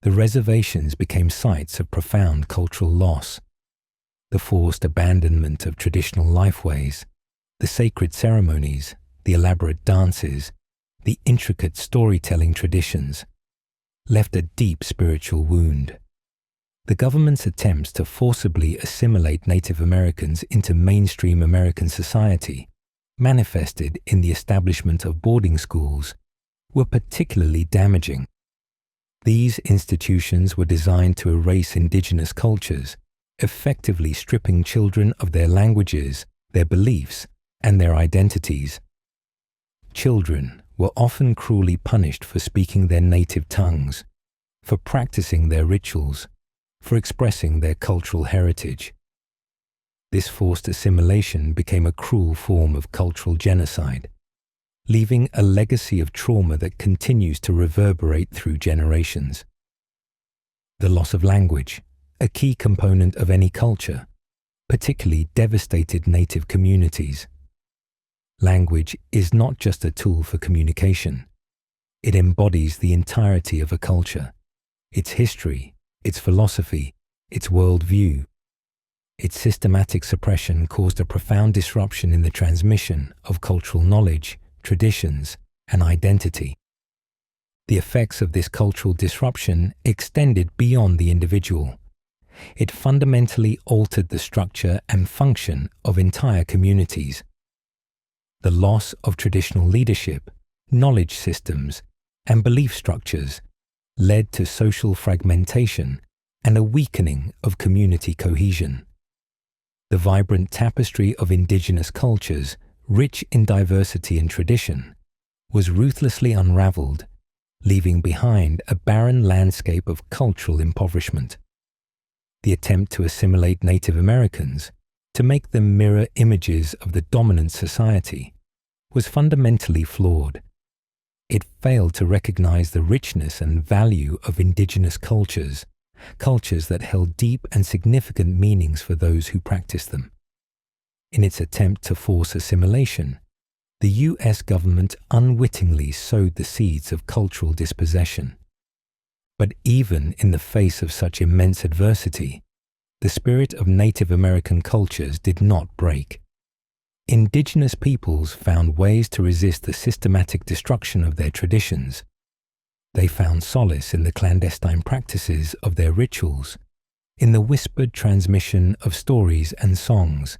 S1: the reservations became sites of profound cultural loss. The forced abandonment of traditional lifeways, the sacred ceremonies, the elaborate dances, the intricate storytelling traditions, left a deep spiritual wound. The government's attempts to forcibly assimilate Native Americans into mainstream American society, manifested in the establishment of boarding schools, were particularly damaging. These institutions were designed to erase indigenous cultures, effectively stripping children of their languages, their beliefs, and their identities. Children were often cruelly punished for speaking their native tongues, for practicing their rituals, for expressing their cultural heritage. This forced assimilation became a cruel form of cultural genocide, leaving a legacy of trauma that continues to reverberate through generations. The loss of language, a key component of any culture, particularly devastated native communities. Language is not just a tool for communication. It embodies the entirety of a culture, its history, its philosophy, its worldview. Its systematic suppression caused a profound disruption in the transmission of cultural knowledge, traditions, and identity. The effects of this cultural disruption extended beyond the individual. It fundamentally altered the structure and function of entire communities. The loss of traditional leadership, knowledge systems, and belief structures led to social fragmentation and a weakening of community cohesion. The vibrant tapestry of indigenous cultures, rich in diversity and tradition, was ruthlessly unraveled, leaving behind a barren landscape of cultural impoverishment. The attempt to assimilate Native Americans, to make them mirror images of the dominant society, was fundamentally flawed. It failed to recognize the richness and value of indigenous cultures, cultures that held deep and significant meanings for those who practiced them. In its attempt to force assimilation, the US government unwittingly sowed the seeds of cultural dispossession. But even in the face of such immense adversity, the spirit of Native American cultures did not break. Indigenous peoples found ways to resist the systematic destruction of their traditions. They found solace in the clandestine practices of their rituals, in the whispered transmission of stories and songs,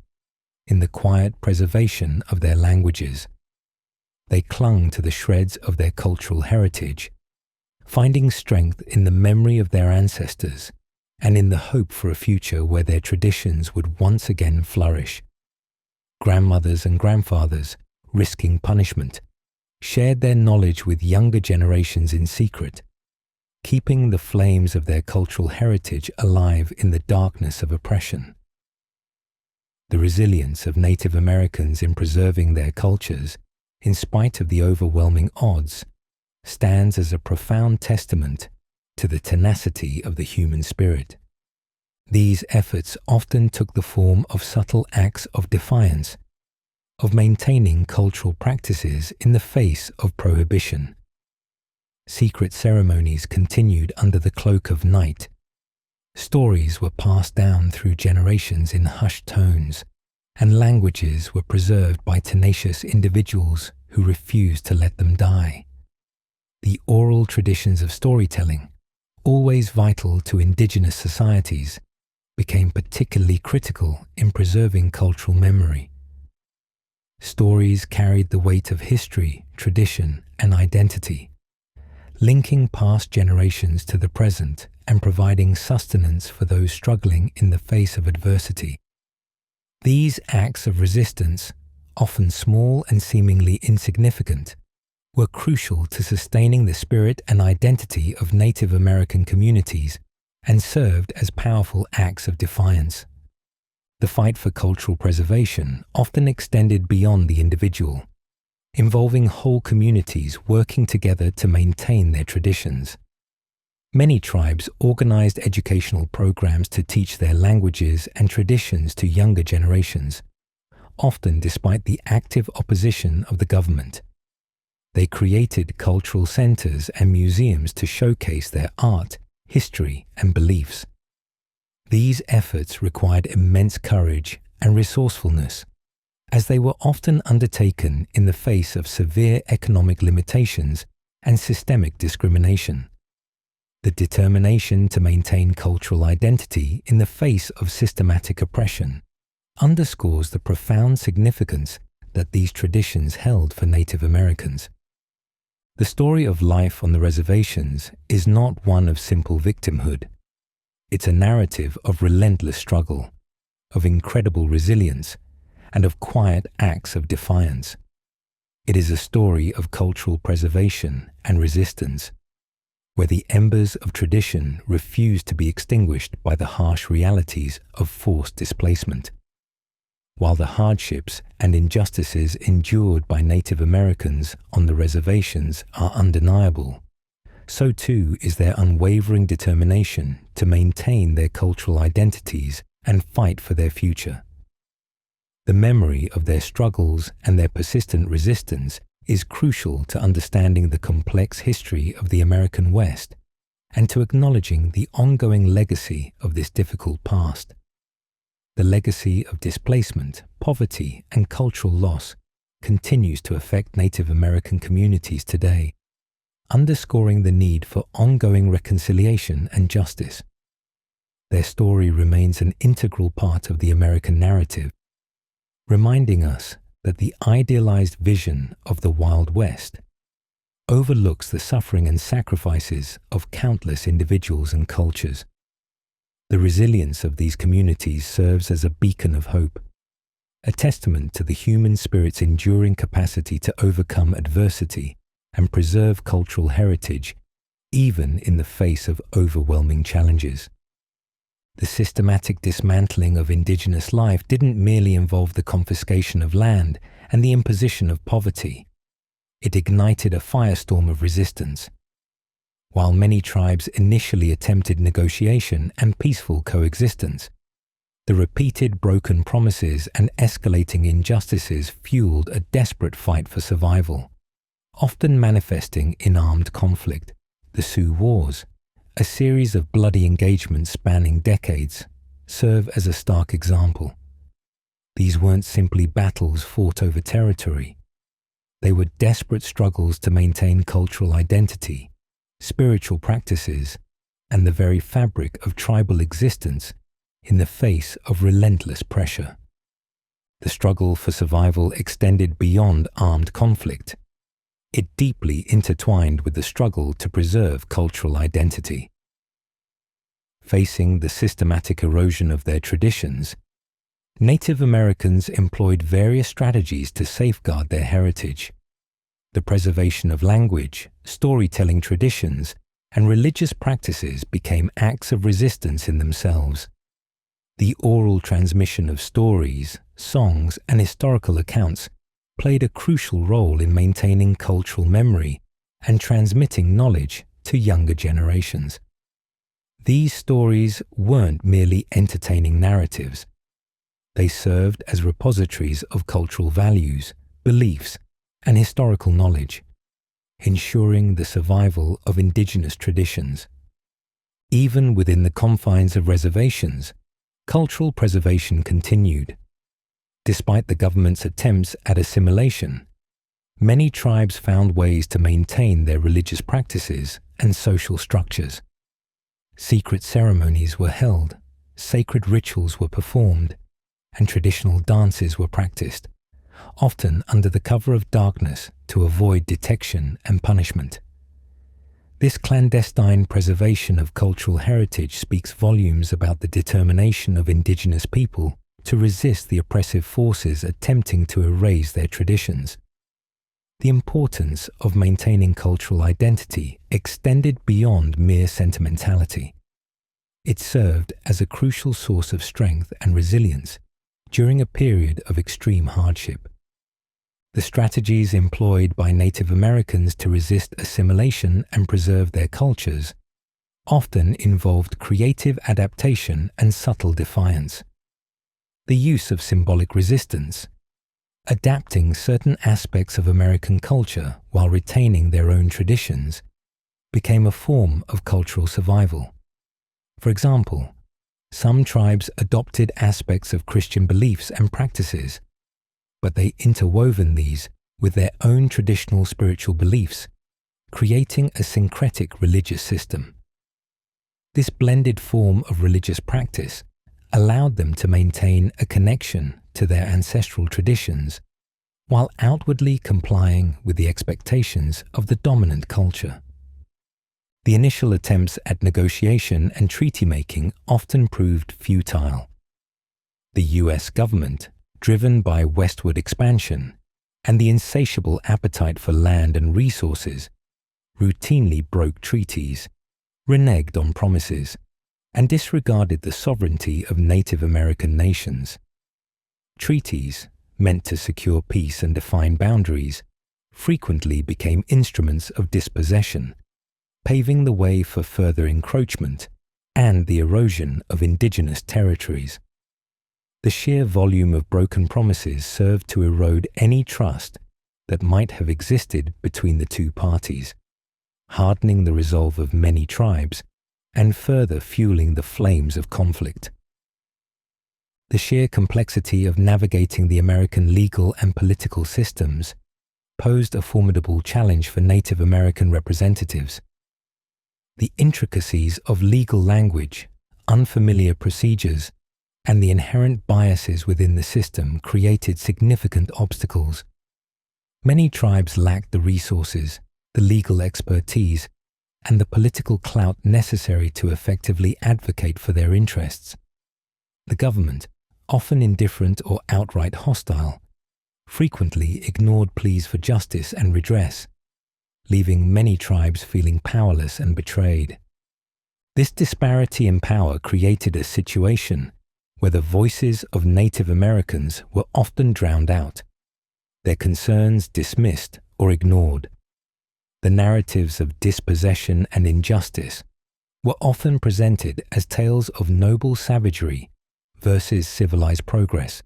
S1: in the quiet preservation of their languages. They clung to the shreds of their cultural heritage, finding strength in the memory of their ancestors and in the hope for a future where their traditions would once again flourish. Grandmothers and grandfathers, risking punishment, shared their knowledge with younger generations in secret, keeping the flames of their cultural heritage alive in the darkness of oppression. The resilience of Native Americans in preserving their cultures, in spite of the overwhelming odds, stands as a profound testament to the tenacity of the human spirit. These efforts often took the form of subtle acts of defiance, of maintaining cultural practices in the face of prohibition. Secret ceremonies continued under the cloak of night. Stories were passed down through generations in hushed tones, and languages were preserved by tenacious individuals who refused to let them die. The oral traditions of storytelling, always vital to indigenous societies, became particularly critical in preserving cultural memory. Stories carried the weight of history, tradition, and identity, linking past generations to the present and providing sustenance for those struggling in the face of adversity. These acts of resistance, often small and seemingly insignificant, were crucial to sustaining the spirit and identity of Native American communities and served as powerful acts of defiance. The fight for cultural preservation often extended beyond the individual, involving whole communities working together to maintain their traditions. Many tribes organized educational programs to teach their languages and traditions to younger generations, often despite the active opposition of the government. They created cultural centers and museums to showcase their art, history, and beliefs. These efforts required immense courage and resourcefulness, as they were often undertaken in the face of severe economic limitations and systemic discrimination. The determination to maintain cultural identity in the face of systematic oppression underscores the profound significance that these traditions held for Native Americans. The story of life on the reservations is not one of simple victimhood. It's a narrative of relentless struggle, of incredible resilience, and of quiet acts of defiance. It is a story of cultural preservation and resistance, where the embers of tradition refuse to be extinguished by the harsh realities of forced displacement. While the hardships and injustices endured by Native Americans on the reservations are undeniable, so too is their unwavering determination to maintain their cultural identities and fight for their future. The memory of their struggles and their persistent resistance is crucial to understanding the complex history of the American West and to acknowledging the ongoing legacy of this difficult past. The legacy of displacement, poverty, and cultural loss continues to affect Native American communities today, underscoring the need for ongoing reconciliation and justice. Their story remains an integral part of the American narrative, reminding us that the idealized vision of the Wild West overlooks the suffering and sacrifices of countless individuals and cultures. The resilience of these communities serves as a beacon of hope, a testament to the human spirit's enduring capacity to overcome adversity and preserve cultural heritage, even in the face of overwhelming challenges. The systematic dismantling of indigenous life didn't merely involve the confiscation of land and the imposition of poverty. It ignited a firestorm of resistance. While many tribes initially attempted negotiation and peaceful coexistence, the repeated broken promises and escalating injustices fueled a desperate fight for survival, often manifesting in armed conflict. The Sioux Wars, a series of bloody engagements spanning decades, serve as a stark example. These weren't simply battles fought over territory. They were desperate struggles to maintain cultural identity, spiritual practices, and the very fabric of tribal existence in the face of relentless pressure. The struggle for survival extended beyond armed conflict. It deeply intertwined with the struggle to preserve cultural identity. Facing the systematic erosion of their traditions, Native Americans employed various strategies to safeguard their heritage. The preservation of language, storytelling traditions, and religious practices became acts of resistance in themselves. The oral transmission of stories, songs, and historical accounts played a crucial role in maintaining cultural memory and transmitting knowledge to younger generations. These stories weren't merely entertaining narratives. They served as repositories of cultural values, beliefs, and historical knowledge, ensuring the survival of indigenous traditions. Even within the confines of reservations, cultural preservation continued. Despite the government's attempts at assimilation, many tribes found ways to maintain their religious practices and social structures. Secret ceremonies were held, sacred rituals were performed, and traditional dances were practiced, often under the cover of darkness to avoid detection and punishment. This clandestine preservation of cultural heritage speaks volumes about the determination of indigenous people to resist the oppressive forces attempting to erase their traditions. The importance of maintaining cultural identity extended beyond mere sentimentality. It served as a crucial source of strength and resilience during a period of extreme hardship. The strategies employed by Native Americans to resist assimilation and preserve their cultures often involved creative adaptation and subtle defiance. The use of symbolic resistance, adapting certain aspects of American culture while retaining their own traditions, became a form of cultural survival. For example, some tribes adopted aspects of Christian beliefs and practices, but they interwoven these with their own traditional spiritual beliefs, creating a syncretic religious system. This blended form of religious practice allowed them to maintain a connection to their ancestral traditions while outwardly complying with the expectations of the dominant culture. The initial attempts at negotiation and treaty-making often proved futile. The US government, driven by westward expansion and the insatiable appetite for land and resources, routinely broke treaties, reneged on promises, and disregarded the sovereignty of Native American nations. Treaties, meant to secure peace and define boundaries, frequently became instruments of dispossession, paving the way for further encroachment and the erosion of indigenous territories. The sheer volume of broken promises served to erode any trust that might have existed between the two parties, hardening the resolve of many tribes and further fueling the flames of conflict. The sheer complexity of navigating the American legal and political systems posed a formidable challenge for Native American representatives. The intricacies of legal language, unfamiliar procedures, and the inherent biases within the system created significant obstacles. Many tribes lacked the resources, the legal expertise, and the political clout necessary to effectively advocate for their interests. The government, often indifferent or outright hostile, frequently ignored pleas for justice and redress, leaving many tribes feeling powerless and betrayed. This disparity in power created a situation where the voices of Native Americans were often drowned out, their concerns dismissed or ignored. The narratives of dispossession and injustice were often presented as tales of noble savagery versus civilized progress,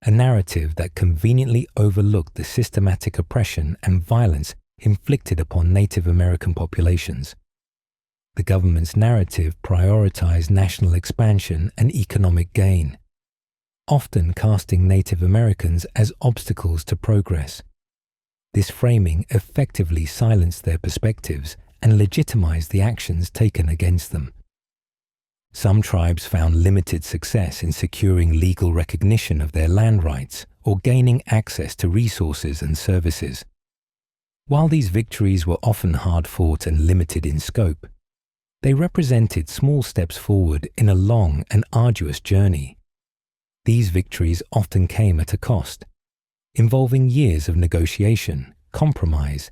S1: a narrative that conveniently overlooked the systematic oppression and violence inflicted upon Native American populations. The government's narrative prioritized national expansion and economic gain, often casting Native Americans as obstacles to progress. This framing effectively silenced their perspectives and legitimized the actions taken against them. Some tribes found limited success in securing legal recognition of their land rights or gaining access to resources and services. While these victories were often hard-fought and limited in scope, they represented small steps forward in a long and arduous journey. These victories often came at a cost, involving years of negotiation, compromise,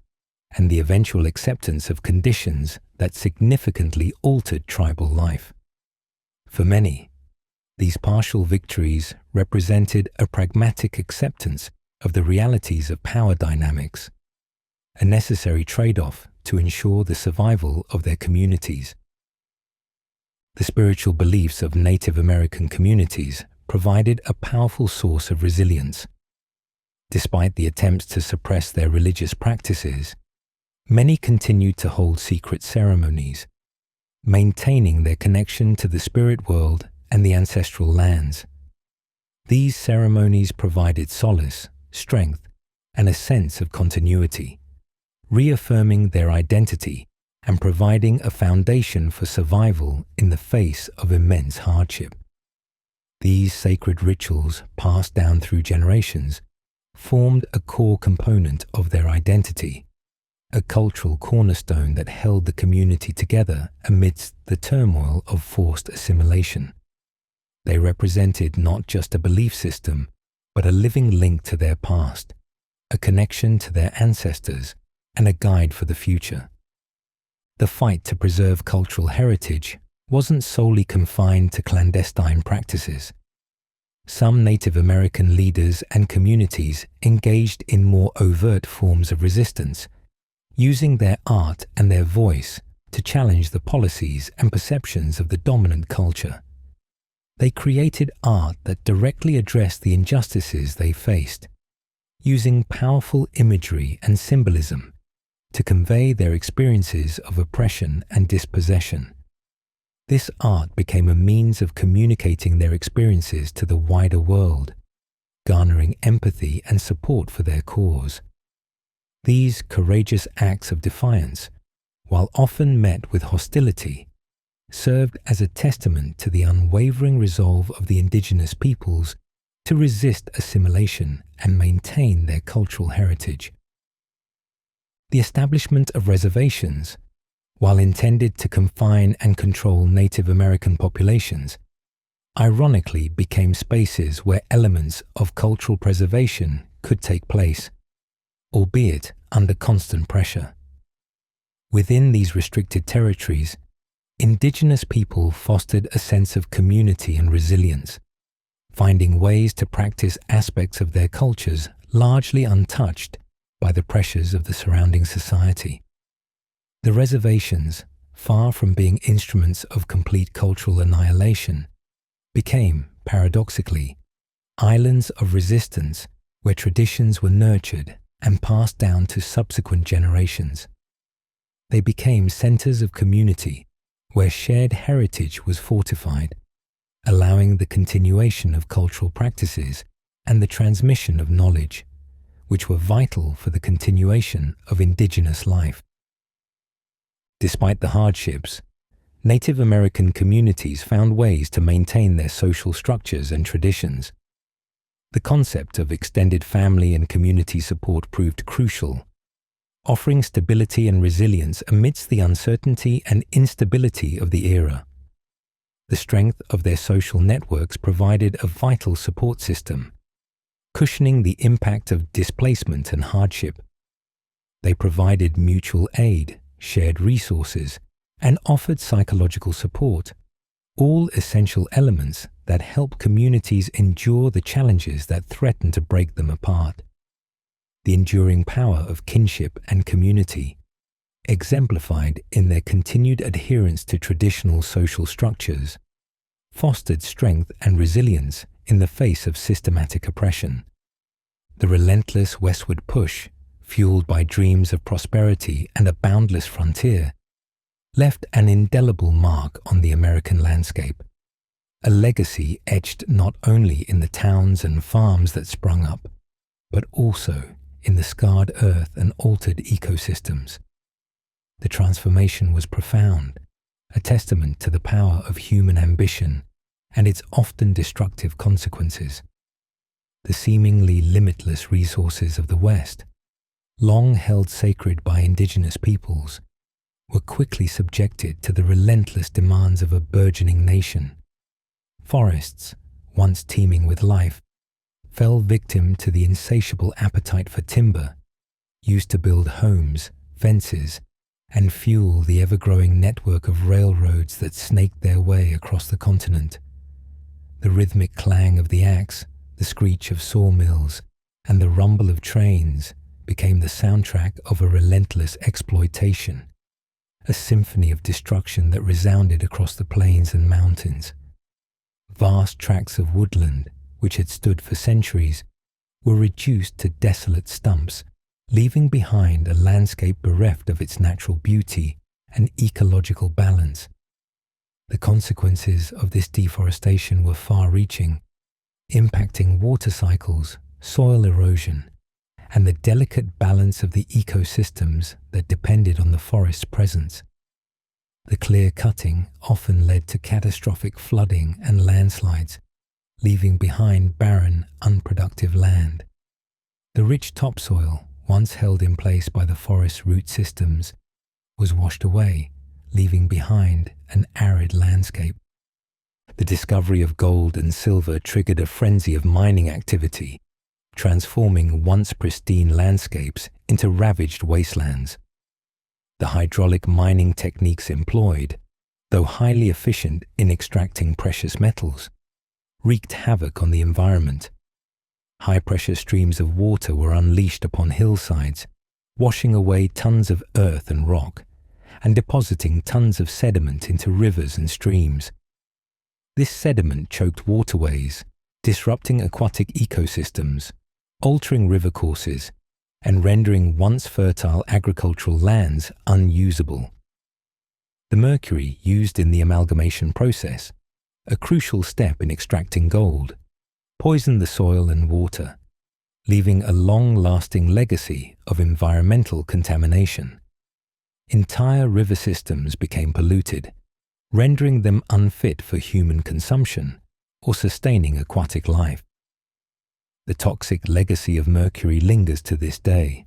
S1: and the eventual acceptance of conditions that significantly altered tribal life. For many, these partial victories represented a pragmatic acceptance of the realities of power dynamics, a necessary trade-off to ensure the survival of their communities. The spiritual beliefs of Native American communities provided a powerful source of resilience. Despite the attempts to suppress their religious practices, many continued to hold secret ceremonies, maintaining their connection to the spirit world and the ancestral lands. These ceremonies provided solace, strength, and a sense of continuity, reaffirming their identity and providing a foundation for survival in the face of immense hardship. These sacred rituals, passed down through generations, formed a core component of their identity, a cultural cornerstone that held the community together amidst the turmoil of forced assimilation. They represented not just a belief system, but a living link to their past, a connection to their ancestors, and a guide for the future. The fight to preserve cultural heritage wasn't solely confined to clandestine practices. Some Native American leaders and communities engaged in more overt forms of resistance, using their art and their voice to challenge the policies and perceptions of the dominant culture. They created art that directly addressed the injustices they faced, using powerful imagery and symbolism to convey their experiences of oppression and dispossession. This art became a means of communicating their experiences to the wider world, garnering empathy and support for their cause. These courageous acts of defiance, while often met with hostility, served as a testament to the unwavering resolve of the indigenous peoples to resist assimilation and maintain their cultural heritage. The establishment of reservations, while intended to confine and control Native American populations, ironically became spaces where elements of cultural preservation could take place, albeit under constant pressure. Within these restricted territories, indigenous people fostered a sense of community and resilience, finding ways to practice aspects of their cultures largely untouched by the pressures of the surrounding society. The reservations, far from being instruments of complete cultural annihilation, became, paradoxically, islands of resistance where traditions were nurtured and passed down to subsequent generations. They became centers of community where shared heritage was fortified, allowing the continuation of cultural practices and the transmission of knowledge, which were vital for the continuation of indigenous life. Despite the hardships, Native American communities found ways to maintain their social structures and traditions. The concept of extended family and community support proved crucial, offering stability and resilience amidst the uncertainty and instability of the era. The strength of their social networks provided a vital support system, cushioning the impact of displacement and hardship. They provided mutual aid, shared resources, and offered psychological support, all essential elements that help communities endure the challenges that threaten to break them apart. The enduring power of kinship and community, exemplified in their continued adherence to traditional social structures, fostered strength and resilience in the face of systematic oppression. The relentless westward push, fueled by dreams of prosperity and a boundless frontier, left an indelible mark on the American landscape, a legacy etched not only in the towns and farms that sprung up, but also in the scarred earth and altered ecosystems. The transformation was profound, a testament to the power of human ambition and its often destructive consequences. The seemingly limitless resources of the West, long held sacred by indigenous peoples, were quickly subjected to the relentless demands of a burgeoning nation. Forests, once teeming with life, fell victim to the insatiable appetite for timber, used to build homes, fences, and fuel the ever-growing network of railroads that snaked their way across the continent. The rhythmic clang of the axe, the screech of sawmills, and the rumble of trains became the soundtrack of a relentless exploitation, a symphony of destruction that resounded across the plains and mountains. Vast tracts of woodland, which had stood for centuries, were reduced to desolate stumps, leaving behind a landscape bereft of its natural beauty and ecological balance. The consequences of this deforestation were far-reaching, impacting water cycles, soil erosion, and the delicate balance of the ecosystems that depended on the forest's presence. The clear cutting often led to catastrophic flooding and landslides, leaving behind barren, unproductive land. The rich topsoil, once held in place by the forest's root systems, was washed away, leaving behind an arid landscape. The discovery of gold and silver triggered a frenzy of mining activity, transforming once pristine landscapes into ravaged wastelands. The hydraulic mining techniques employed, though highly efficient in extracting precious metals, wreaked havoc on the environment. High-pressure streams of water were unleashed upon hillsides, washing away tons of earth and rock, and depositing tons of sediment into rivers and streams. This sediment choked waterways, disrupting aquatic ecosystems, altering river courses, and rendering once fertile agricultural lands unusable. The mercury used in the amalgamation process, a crucial step in extracting gold, poisoned the soil and water, leaving a long-lasting legacy of environmental contamination. Entire river systems became polluted, rendering them unfit for human consumption or sustaining aquatic life. The toxic legacy of mercury lingers to this day,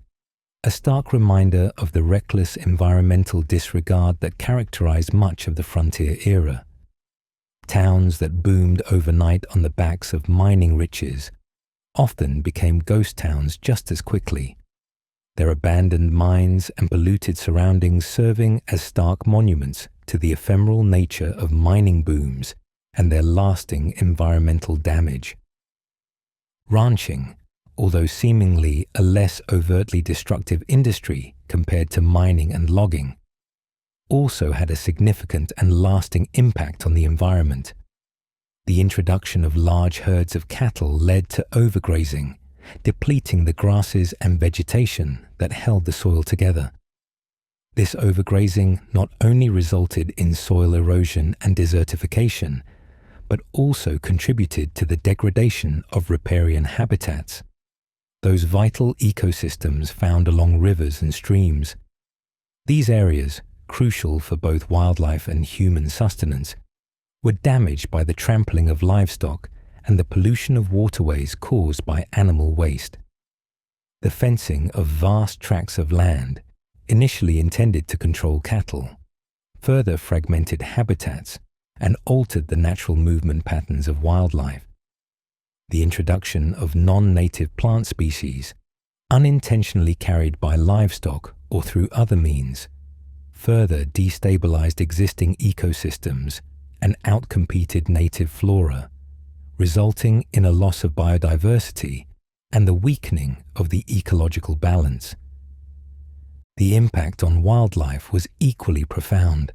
S1: a stark reminder of the reckless environmental disregard that characterized much of the frontier era. Towns that boomed overnight on the backs of mining riches often became ghost towns just as quickly, their abandoned mines and polluted surroundings serving as stark monuments to the ephemeral nature of mining booms and their lasting environmental damage. Ranching, although seemingly a less overtly destructive industry compared to mining and logging, also had a significant and lasting impact on the environment. The introduction of large herds of cattle led to overgrazing, depleting the grasses and vegetation that held the soil together. This overgrazing not only resulted in soil erosion and desertification, but also contributed to the degradation of riparian habitats, those vital ecosystems found along rivers and streams. These areas, crucial for both wildlife and human sustenance, were damaged by the trampling of livestock and the pollution of waterways caused by animal waste. The fencing of vast tracts of land, initially intended to control cattle, further fragmented habitats and altered the natural movement patterns of wildlife. The introduction of non-native plant species, unintentionally carried by livestock or through other means, further destabilized existing ecosystems and outcompeted native flora, resulting in a loss of biodiversity and the weakening of the ecological balance. The impact on wildlife was equally profound.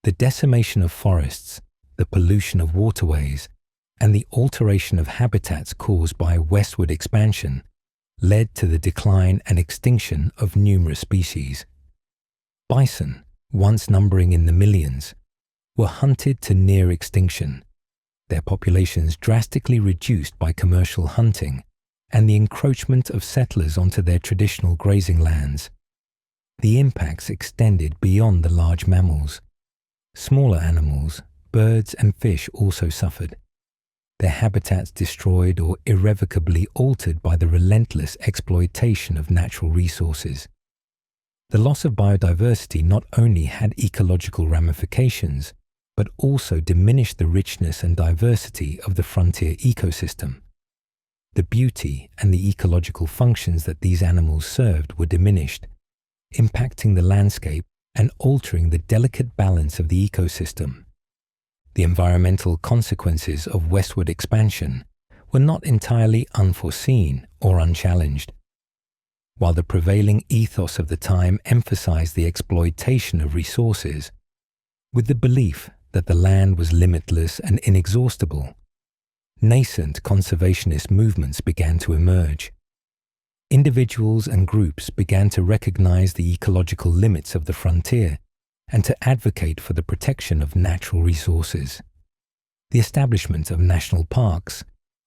S1: The decimation of forests, the pollution of waterways, and the alteration of habitats caused by westward expansion led to the decline and extinction of numerous species. Bison, once numbering in the millions, were hunted to near extinction, their populations drastically reduced by commercial hunting and the encroachment of settlers onto their traditional grazing lands. The impacts extended beyond the large mammals. Smaller animals, birds and fish also suffered, their habitats destroyed or irrevocably altered by the relentless exploitation of natural resources. The loss of biodiversity not only had ecological ramifications, but also diminished the richness and diversity of the frontier ecosystem. The beauty and the ecological functions that these animals served were diminished, impacting the landscape and altering the delicate balance of the ecosystem. The environmental consequences of westward expansion were not entirely unforeseen or unchallenged. While the prevailing ethos of the time emphasized the exploitation of resources, with the belief that the land was limitless and inexhaustible, nascent conservationist movements began to emerge. Individuals and groups began to recognize the ecological limits of the frontier and to advocate for the protection of natural resources. The establishment of national parks,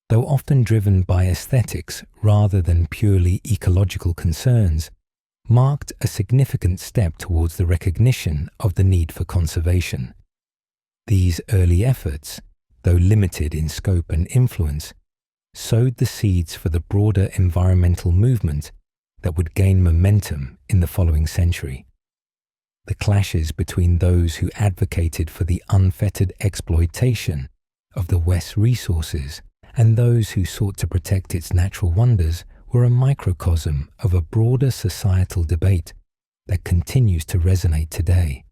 S1: though often driven by aesthetics rather than purely ecological concerns, marked a significant step towards the recognition of the need for conservation. These early efforts, though limited in scope and influence, sowed the seeds for the broader environmental movement that would gain momentum in the following century. The clashes between those who advocated for the unfettered exploitation of the West's resources and those who sought to protect its natural wonders were a microcosm of a broader societal debate that continues to resonate today.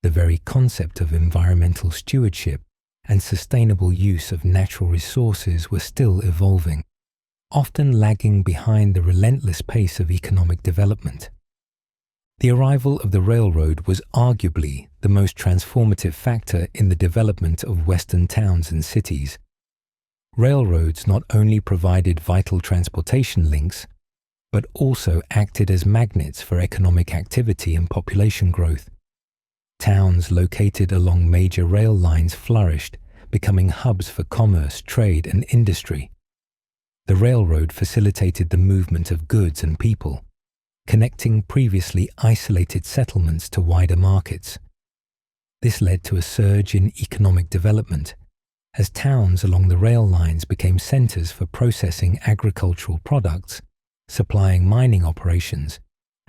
S1: The very concept of environmental stewardship and sustainable use of natural resources were still evolving, often lagging behind the relentless pace of economic development. The arrival of the railroad was arguably the most transformative factor in the development of Western towns and cities. Railroads not only provided vital transportation links, but also acted as magnets for economic activity and population growth. Towns located along major rail lines flourished, becoming hubs for commerce, trade, and industry. The railroad facilitated the movement of goods and people, connecting previously isolated settlements to wider markets. This led to a surge in economic development, as towns along the rail lines became centers for processing agricultural products, supplying mining operations,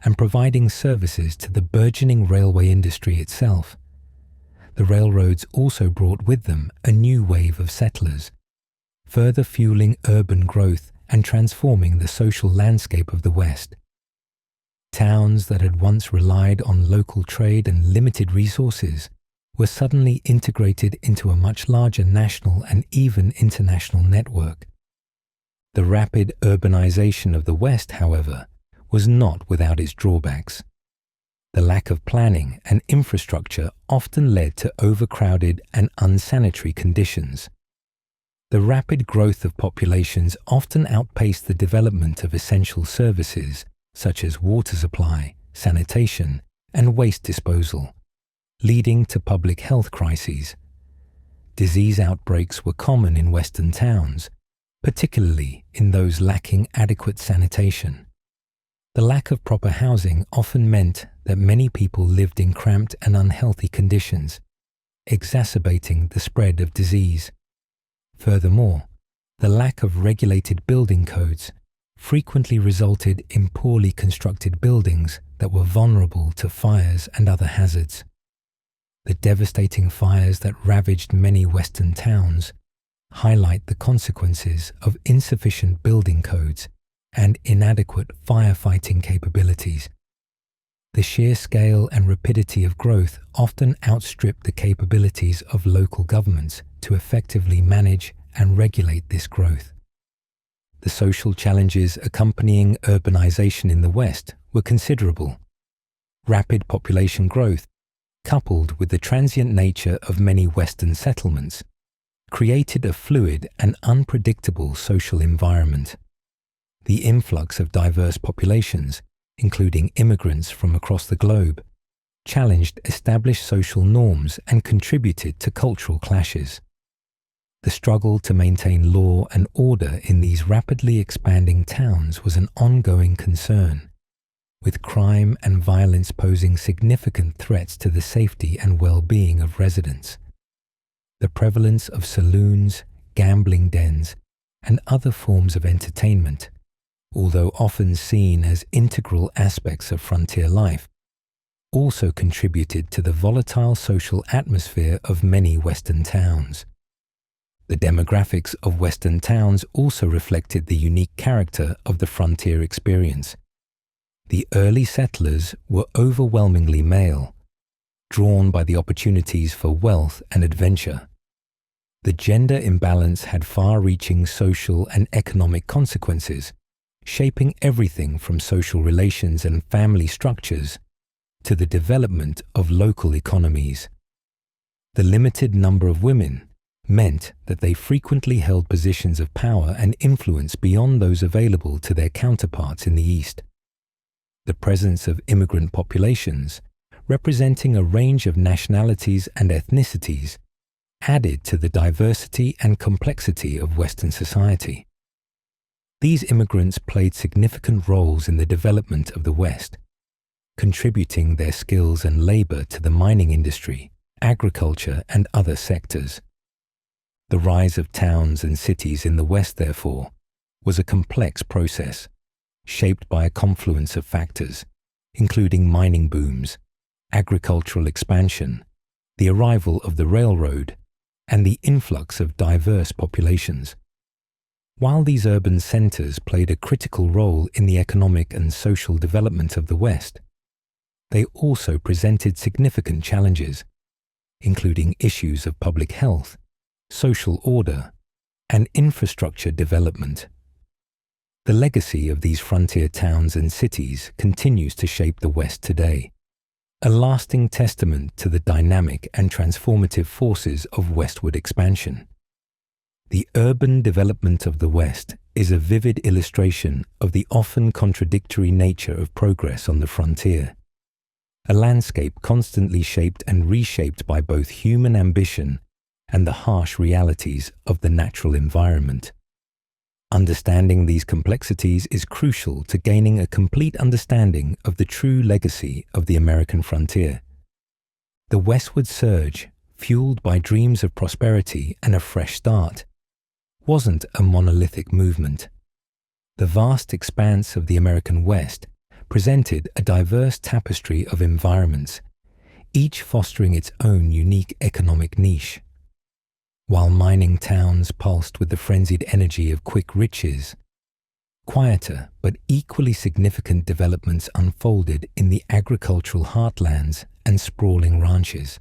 S1: and providing services to the burgeoning railway industry itself. The railroads also brought with them a new wave of settlers, further fueling urban growth and transforming the social landscape of the West. Towns that had once relied on local trade and limited resources were suddenly integrated into a much larger national and even international network. The rapid urbanization of the West, however, was not without its drawbacks. The lack of planning and infrastructure often led to overcrowded and unsanitary conditions. The rapid growth of populations often outpaced the development of essential services such as water supply, sanitation, and waste disposal, leading to public health crises. Disease outbreaks were common in Western towns, particularly in those lacking adequate sanitation. The lack of proper housing often meant that many people lived in cramped and unhealthy conditions, exacerbating the spread of disease. Furthermore, the lack of regulated building codes frequently resulted in poorly constructed buildings that were vulnerable to fires and other hazards. The devastating fires that ravaged many Western towns highlight the consequences of insufficient building codes and inadequate firefighting capabilities. The sheer scale and rapidity of growth often outstripped the capabilities of local governments to effectively manage and regulate this growth. The social challenges accompanying urbanization in the West were considerable. Rapid population growth, coupled with the transient nature of many Western settlements, created a fluid and unpredictable social environment. The influx of diverse populations, including immigrants from across the globe, challenged established social norms and contributed to cultural clashes. The struggle to maintain law and order in these rapidly expanding towns was an ongoing concern, with crime and violence posing significant threats to the safety and well-being of residents. The prevalence of saloons, gambling dens, and other forms of entertainment, although often seen as integral aspects of frontier life, also contributed to the volatile social atmosphere of many Western towns. The demographics of Western towns also reflected the unique character of the frontier experience. The early settlers were overwhelmingly male, drawn by the opportunities for wealth and adventure. The gender imbalance had far-reaching social and economic consequences, shaping everything from social relations and family structures to the development of local economies. The limited number of women meant that they frequently held positions of power and influence beyond those available to their counterparts in the East. The presence of immigrant populations, representing a range of nationalities and ethnicities, added to the diversity and complexity of Western society. These immigrants played significant roles in the development of the West, contributing their skills and labor to the mining industry, agriculture, and other sectors. The rise of towns and cities in the West, therefore, was a complex process, shaped by a confluence of factors, including mining booms, agricultural expansion, the arrival of the railroad, and the influx of diverse populations. While these urban centers played a critical role in the economic and social development of the West, they also presented significant challenges, including issues of public health, social order, and infrastructure development. The legacy of these frontier towns and cities continues to shape the West today, a lasting testament to the dynamic and transformative forces of westward expansion. The urban development of the West is a vivid illustration of the often contradictory nature of progress on the frontier, a landscape constantly shaped and reshaped by both human ambition and the harsh realities of the natural environment. Understanding these complexities is crucial to gaining a complete understanding of the true legacy of the American frontier. The westward surge, fueled by dreams of prosperity and a fresh start, wasn't a monolithic movement. The vast expanse of the American West presented a diverse tapestry of environments, each fostering its own unique economic niche. While mining towns pulsed with the frenzied energy of quick riches, quieter but equally significant developments unfolded in the agricultural heartlands and sprawling ranches.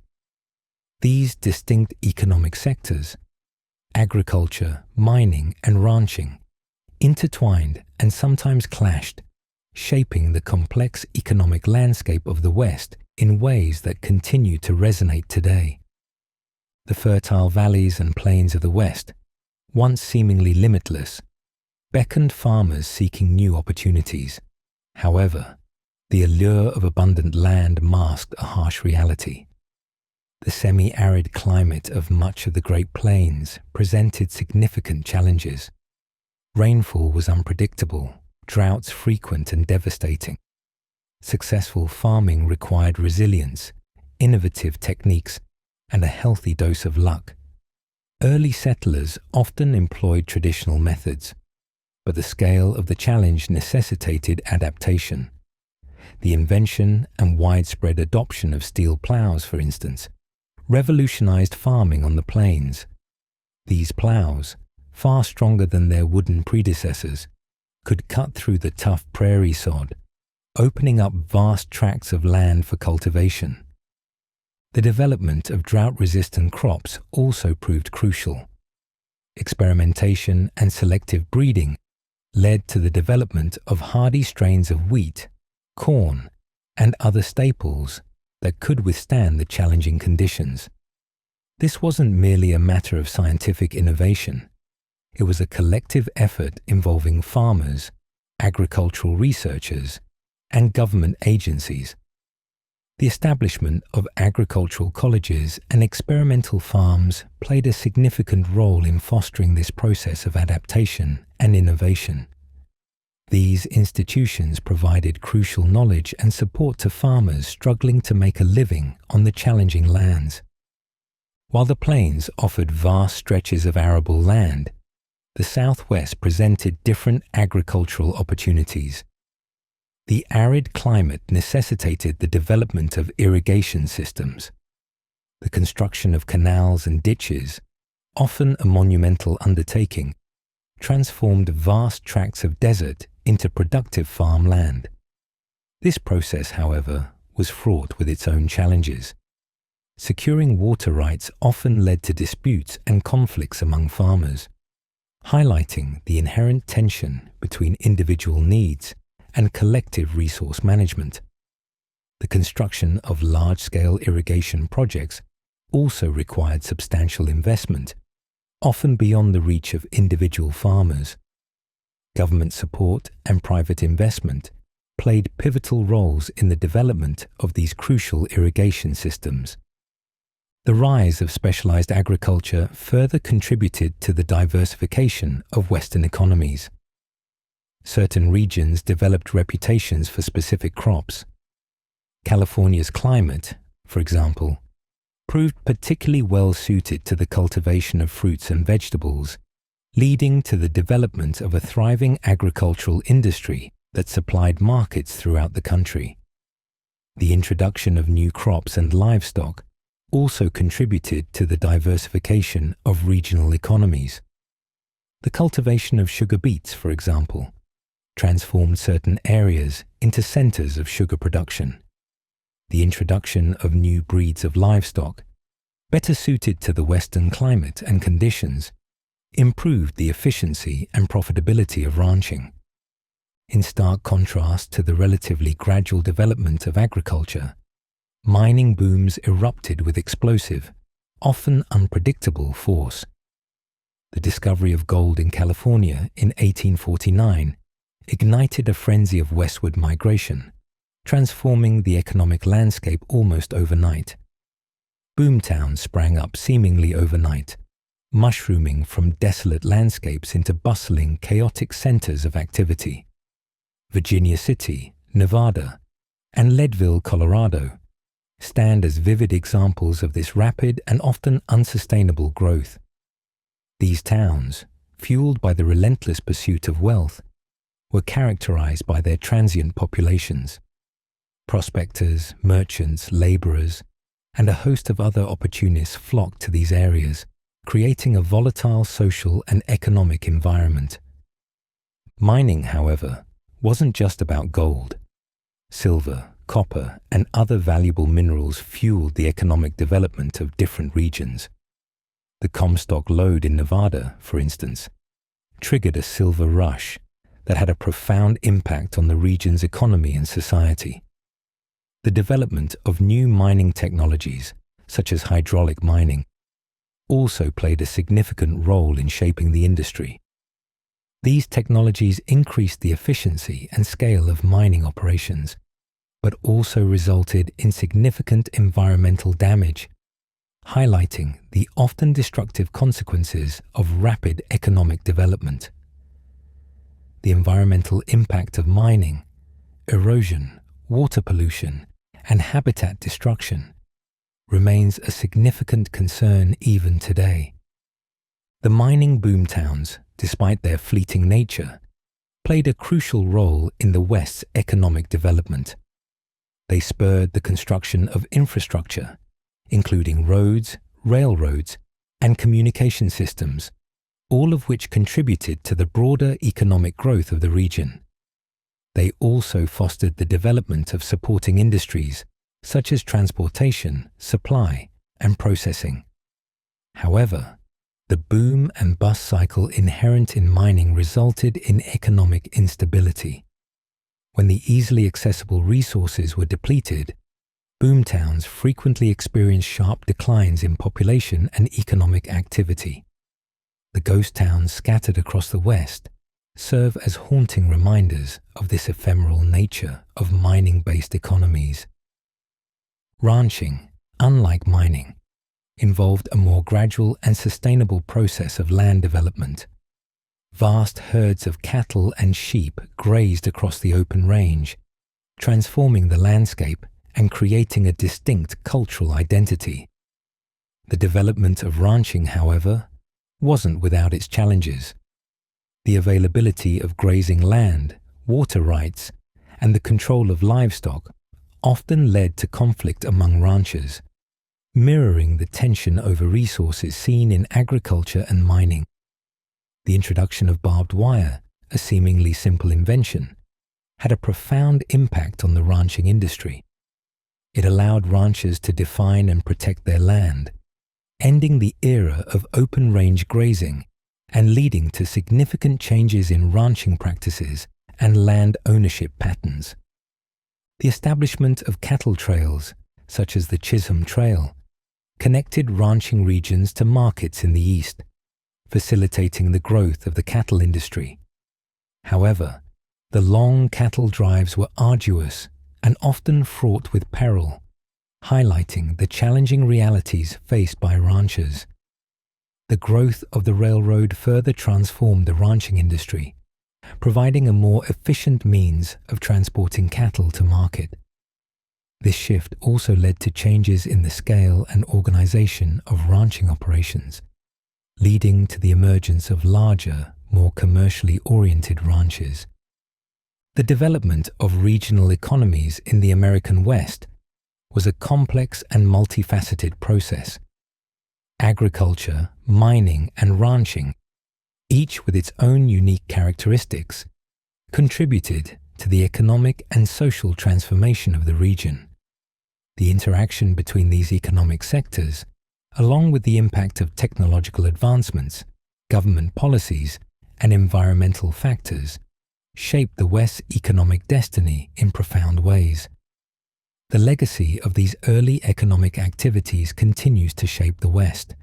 S1: These distinct economic sectors, agriculture, mining, and ranching, intertwined and sometimes clashed, shaping the complex economic landscape of the West in ways that continue to resonate today. The fertile valleys and plains of the West, once seemingly limitless, beckoned farmers seeking new opportunities. However, the allure of abundant land masked a harsh reality. The semi-arid climate of much of the Great Plains presented significant challenges. Rainfall was unpredictable, droughts frequent and devastating. Successful farming required resilience, innovative techniques, and a healthy dose of luck. Early settlers often employed traditional methods, but the scale of the challenge necessitated adaptation. The invention and widespread adoption of steel plows, for instance, revolutionized farming on the plains. These plows, far stronger than their wooden predecessors, could cut through the tough prairie sod, opening up vast tracts of land for cultivation. The development of drought-resistant crops also proved crucial. Experimentation and selective breeding led to the development of hardy strains of wheat, corn, and other staples that could withstand the challenging conditions. This wasn't merely a matter of scientific innovation. It was a collective effort involving farmers, agricultural researchers, and government agencies. The establishment of agricultural colleges and experimental farms played a significant role in fostering this process of adaptation and innovation. These institutions provided crucial knowledge and support to farmers struggling to make a living on the challenging lands. While the plains offered vast stretches of arable land, the Southwest presented different agricultural opportunities. The arid climate necessitated the development of irrigation systems. The construction of canals and ditches, often a monumental undertaking, transformed vast tracts of desert into productive farmland. This process, however, was fraught with its own challenges. Securing water rights often led to disputes and conflicts among farmers, highlighting the inherent tension between individual needs and collective resource management. The construction of large-scale irrigation projects also required substantial investment, often beyond the reach of individual farmers. Government support and private investment played pivotal roles in the development of these crucial irrigation systems. The rise of specialized agriculture further contributed to the diversification of Western economies. Certain regions developed reputations for specific crops. California's climate, for example, proved particularly well suited to the cultivation of fruits and vegetables, leading to the development of a thriving agricultural industry that supplied markets throughout the country. The introduction of new crops and livestock also contributed to the diversification of regional economies. The cultivation of sugar beets, for example, transformed certain areas into centers of sugar production. The introduction of new breeds of livestock, better suited to the Western climate and conditions, improved the efficiency and profitability of ranching. In stark contrast to the relatively gradual development of agriculture, mining booms erupted with explosive, often unpredictable force. The discovery of gold in California in 1849 ignited a frenzy of westward migration, transforming the economic landscape almost overnight. Boomtowns sprang up seemingly overnight, mushrooming from desolate landscapes into bustling, chaotic centers of activity. Virginia City, Nevada, and Leadville, Colorado, stand as vivid examples of this rapid and often unsustainable growth. These towns, fueled by the relentless pursuit of wealth, were characterized by their transient populations. Prospectors, merchants, laborers, and a host of other opportunists flocked to these areas, creating a volatile social and economic environment. Mining, however, wasn't just about gold. Silver, copper, and other valuable minerals fueled the economic development of different regions. The Comstock lode in Nevada, for instance, triggered a silver rush that had a profound impact on the region's economy and society. The development of new mining technologies, such as hydraulic mining, also played a significant role in shaping the industry. These technologies increased the efficiency and scale of mining operations, but also resulted in significant environmental damage, highlighting the often destructive consequences of rapid economic development. The environmental impact of mining, erosion, water pollution, and habitat destruction remains a significant concern even today. The mining boomtowns, despite their fleeting nature, played a crucial role in the West's economic development. They spurred the construction of infrastructure, including roads, railroads, and communication systems, all of which contributed to the broader economic growth of the region. They also fostered the development of supporting industries such as transportation, supply, and processing. However, the boom and bust cycle inherent in mining resulted in economic instability. When the easily accessible resources were depleted, boomtowns frequently experienced sharp declines in population and economic activity. The ghost towns scattered across the West serve as haunting reminders of this ephemeral nature of mining-based economies. Ranching, unlike mining, involved a more gradual and sustainable process of land development. Vast herds of cattle and sheep grazed across the open range, transforming the landscape and creating a distinct cultural identity. The development of ranching, however, wasn't without its challenges. The availability of grazing land, water rights, and the control of livestock often led to conflict among ranchers, mirroring the tension over resources seen in agriculture and mining. The introduction of barbed wire, a seemingly simple invention, had a profound impact on the ranching industry. It allowed ranchers to define and protect their land, ending the era of open-range grazing and leading to significant changes in ranching practices and land ownership patterns. The establishment of cattle trails, such as the Chisholm Trail, connected ranching regions to markets in the east, facilitating the growth of the cattle industry. However, the long cattle drives were arduous and often fraught with peril, highlighting the challenging realities faced by ranchers. The growth of the railroad further transformed the ranching industry, providing a more efficient means of transporting cattle to market. This shift also led to changes in the scale and organization of ranching operations, leading to the emergence of larger, more commercially oriented ranches. The development of regional economies in the American West was a complex and multifaceted process. Agriculture, mining, and ranching, each with its own unique characteristics, contributed to the economic and social transformation of the region. The interaction between these economic sectors, along with the impact of technological advancements, government policies, and environmental factors, shaped the West's economic destiny in profound ways. The legacy of these early economic activities continues to shape the West,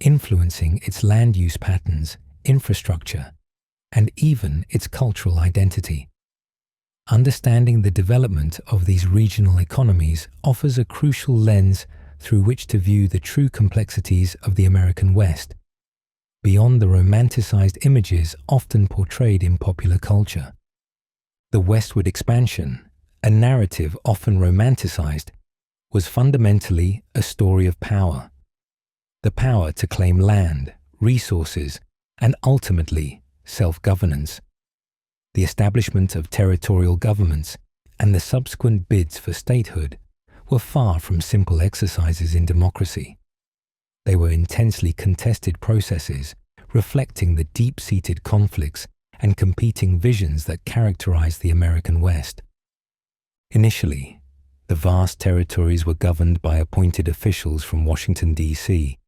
S1: influencing its land use patterns, infrastructure, and even its cultural identity. Understanding the development of these regional economies offers a crucial lens through which to view the true complexities of the American West, beyond the romanticized images often portrayed in popular culture. The westward expansion, a narrative often romanticized, was fundamentally a story of power. The power to claim land, resources, and ultimately self-governance. The establishment of territorial governments and the subsequent bids for statehood were far from simple exercises in democracy. They were intensely contested processes reflecting the deep-seated conflicts and competing visions that characterized the American West. Initially, the vast territories were governed by appointed officials from Washington, D.C.,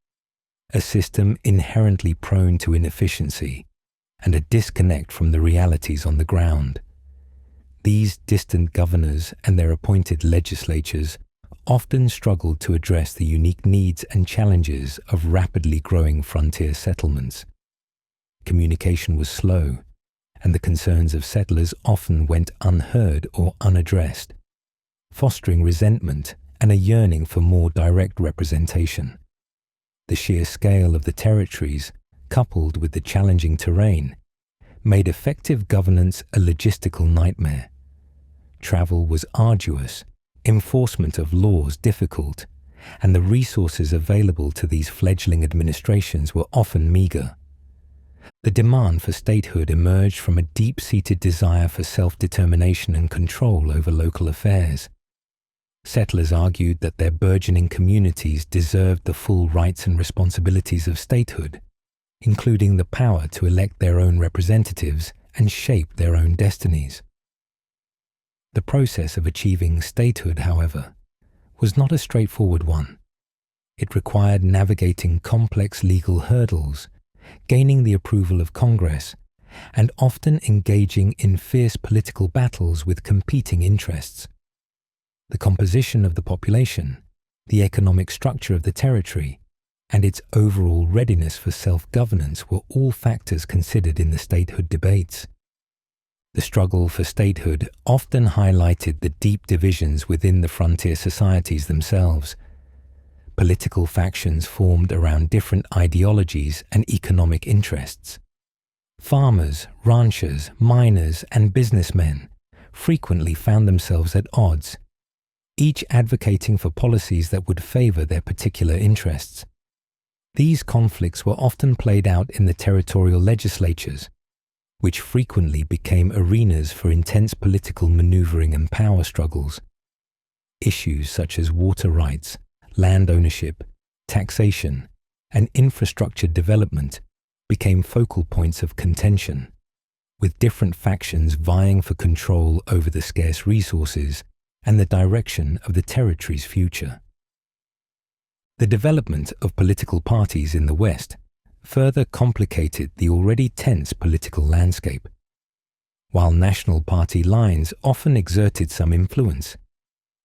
S1: a system inherently prone to inefficiency and a disconnect from the realities on the ground. These distant governors and their appointed legislatures often struggled to address the unique needs and challenges of rapidly growing frontier settlements. Communication was slow, and the concerns of settlers often went unheard or unaddressed, fostering resentment and a yearning for more direct representation. The sheer scale of the territories, coupled with the challenging terrain, made effective governance a logistical nightmare. Travel was arduous, enforcement of laws difficult, and the resources available to these fledgling administrations were often meager. The demand for statehood emerged from a deep-seated desire for self-determination and control over local affairs. Settlers argued that their burgeoning communities deserved the full rights and responsibilities of statehood, including the power to elect their own representatives and shape their own destinies. The process of achieving statehood, however, was not a straightforward one. It required navigating complex legal hurdles, gaining the approval of Congress, and often engaging in fierce political battles with competing interests. The composition of the population, the economic structure of the territory, and its overall readiness for self-governance were all factors considered in the statehood debates. The struggle for statehood often highlighted the deep divisions within the frontier societies themselves. Political factions formed around different ideologies and economic interests. Farmers, ranchers, miners, and businessmen frequently found themselves at odds, each advocating for policies that would favor their particular interests. These conflicts were often played out in the territorial legislatures, which frequently became arenas for intense political maneuvering and power struggles. Issues such as water rights, land ownership, taxation, and infrastructure development became focal points of contention, with different factions vying for control over the scarce resources and the direction of the territory's future. The development of political parties in the West further complicated the already tense political landscape. While national party lines often exerted some influence,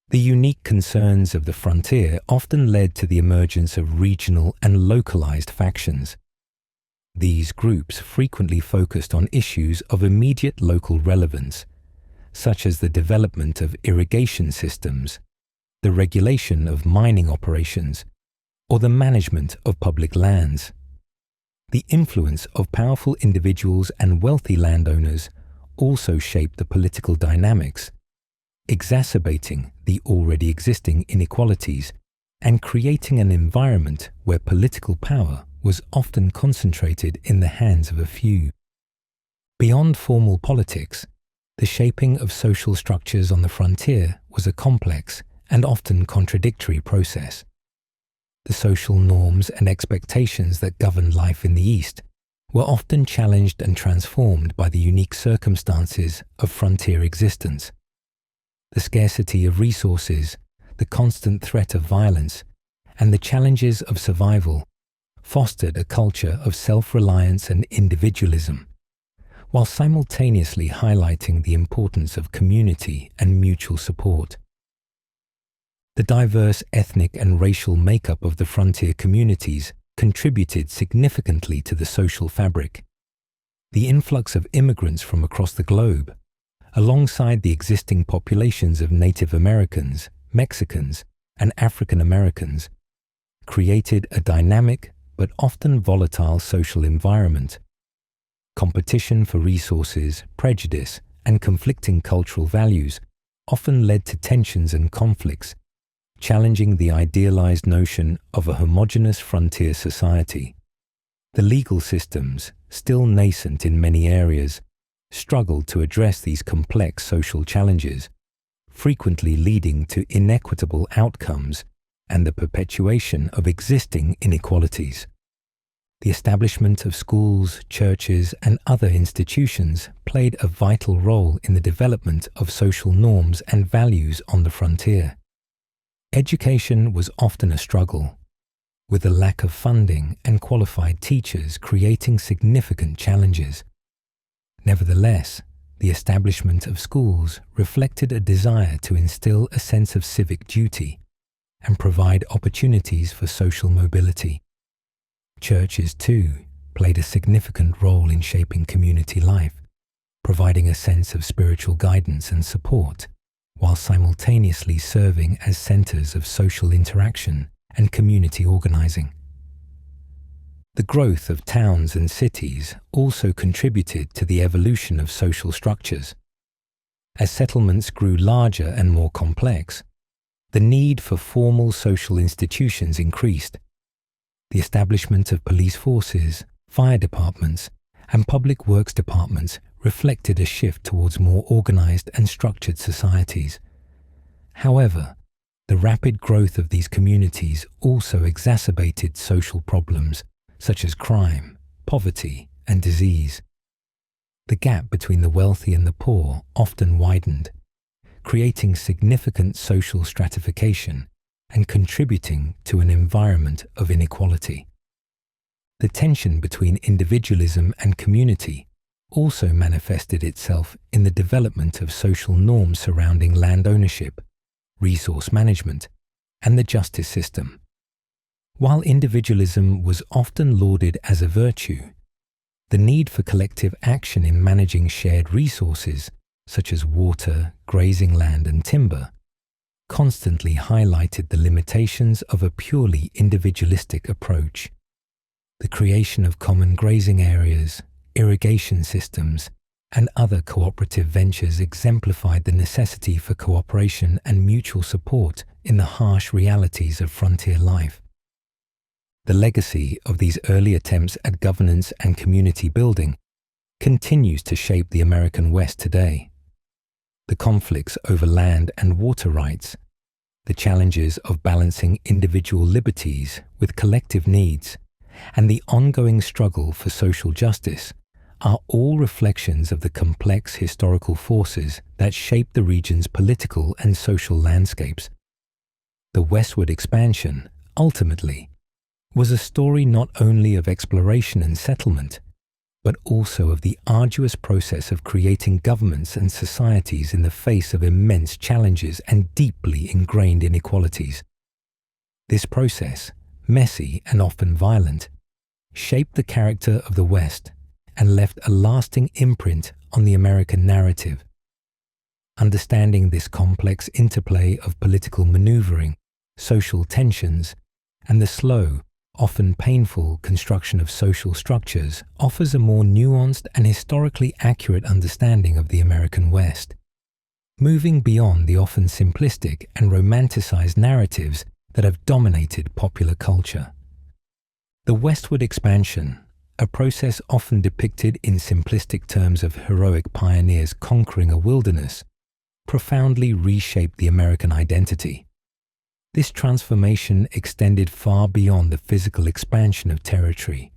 S1: the unique concerns of the frontier often led to the emergence of regional and localized factions. These groups frequently focused on issues of immediate local relevance, such as the development of irrigation systems, the regulation of mining operations, or the management of public lands. The influence of powerful individuals and wealthy landowners also shaped the political dynamics, exacerbating the already existing inequalities and creating an environment where political power was often concentrated in the hands of a few. Beyond formal politics, the shaping of social structures on the frontier was a complex and often contradictory process. The social norms and expectations that governed life in the East were often challenged and transformed by the unique circumstances of frontier existence. The scarcity of resources, the constant threat of violence, and the challenges of survival fostered a culture of self-reliance and individualism, while simultaneously highlighting the importance of community and mutual support. The diverse ethnic and racial makeup of the frontier communities contributed significantly to the social fabric. The influx of immigrants from across the globe, alongside the existing populations of Native Americans, Mexicans, and African Americans, created a dynamic but often volatile social environment. Competition for resources, prejudice, and conflicting cultural values often led to tensions and conflicts, challenging the idealized notion of a homogeneous frontier society. The legal systems, still nascent in many areas, struggled to address these complex social challenges, frequently leading to inequitable outcomes and the perpetuation of existing inequalities. The establishment of schools, churches, and other institutions played a vital role in the development of social norms and values on the frontier. Education was often a struggle, with the lack of funding and qualified teachers creating significant challenges. Nevertheless, the establishment of schools reflected a desire to instill a sense of civic duty and provide opportunities for social mobility. Churches, too, played a significant role in shaping community life, providing a sense of spiritual guidance and support, while simultaneously serving as centers of social interaction and community organizing. The growth of towns and cities also contributed to the evolution of social structures. As settlements grew larger and more complex, the need for formal social institutions increased. The establishment of police forces, fire departments, and public works departments reflected a shift towards more organized and structured societies. However, the rapid growth of these communities also exacerbated social problems such as crime, poverty, and disease. The gap between the wealthy and the poor often widened, creating significant social stratification and contributing to an environment of inequality. The tension between individualism and community also manifested itself in the development of social norms surrounding land ownership, resource management, and the justice system. While individualism was often lauded as a virtue, the need for collective action in managing shared resources, such as water, grazing land, and timber, constantly highlighted the limitations of a purely individualistic approach. The creation of common grazing areas, irrigation systems, and other cooperative ventures exemplified the necessity for cooperation and mutual support in the harsh realities of frontier life. The legacy of these early attempts at governance and community building continues to shape the American West today. The conflicts over land and water rights, the challenges of balancing individual liberties with collective needs, and the ongoing struggle for social justice are all reflections of the complex historical forces that shape the region's political and social landscapes. The westward expansion, ultimately, was a story not only of exploration and settlement, but also of the arduous process of creating governments and societies in the face of immense challenges and deeply ingrained inequalities. This process, messy and often violent, shaped the character of the West and left a lasting imprint on the American narrative. Understanding this complex interplay of political maneuvering, social tensions, and the slow, often painful construction of social structures offers a more nuanced and historically accurate understanding of the American West, moving beyond the often simplistic and romanticized narratives that have dominated popular culture. The westward expansion, a process often depicted in simplistic terms of heroic pioneers conquering a wilderness, profoundly reshaped the American identity. This transformation extended far beyond the physical expansion of territory.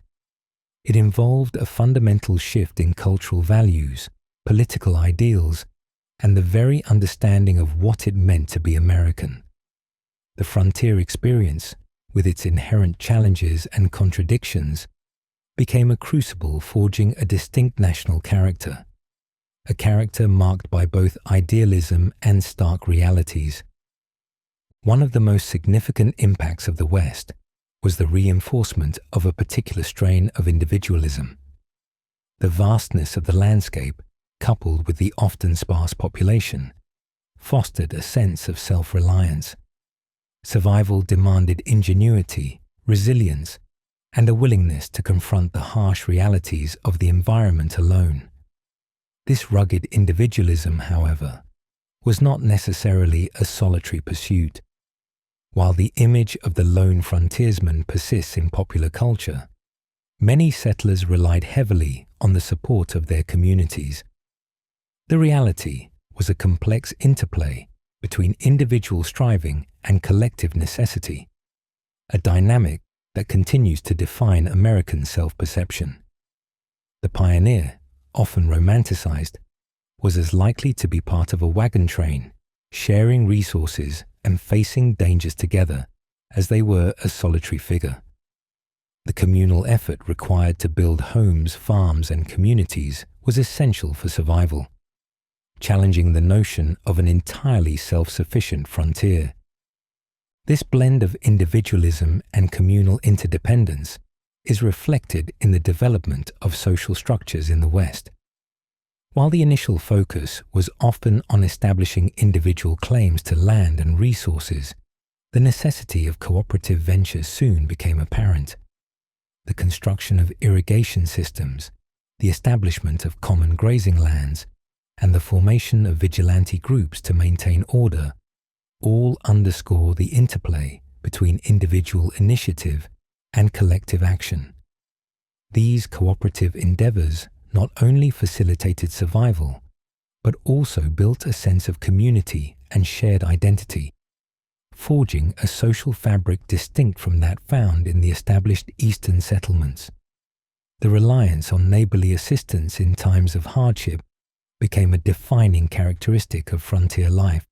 S1: It involved a fundamental shift in cultural values, political ideals, and the very understanding of what it meant to be American. The frontier experience, with its inherent challenges and contradictions, became a crucible forging a distinct national character, a character marked by both idealism and stark realities. One of the most significant impacts of the West was the reinforcement of a particular strain of individualism. The vastness of the landscape, coupled with the often sparse population, fostered a sense of self-reliance. Survival demanded ingenuity, resilience, and a willingness to confront the harsh realities of the environment alone. This rugged individualism, however, was not necessarily a solitary pursuit. While the image of the lone frontiersman persists in popular culture, many settlers relied heavily on the support of their communities. The reality was a complex interplay between individual striving and collective necessity, a dynamic that continues to define American self-perception. The pioneer, often romanticized, was as likely to be part of a wagon train, sharing resources and facing dangers together as they were a solitary figure. The communal effort required to build homes, farms, and communities was essential for survival, challenging the notion of an entirely self-sufficient frontier. This blend of individualism and communal interdependence is reflected in the development of social structures in the West. While the initial focus was often on establishing individual claims to land and resources, the necessity of cooperative ventures soon became apparent. The construction of irrigation systems, the establishment of common grazing lands, and the formation of vigilante groups to maintain order all underscore the interplay between individual initiative and collective action. These cooperative endeavors not only facilitated survival, but also built a sense of community and shared identity, forging a social fabric distinct from that found in the established Eastern settlements. The reliance on neighborly assistance in times of hardship became a defining characteristic of frontier life,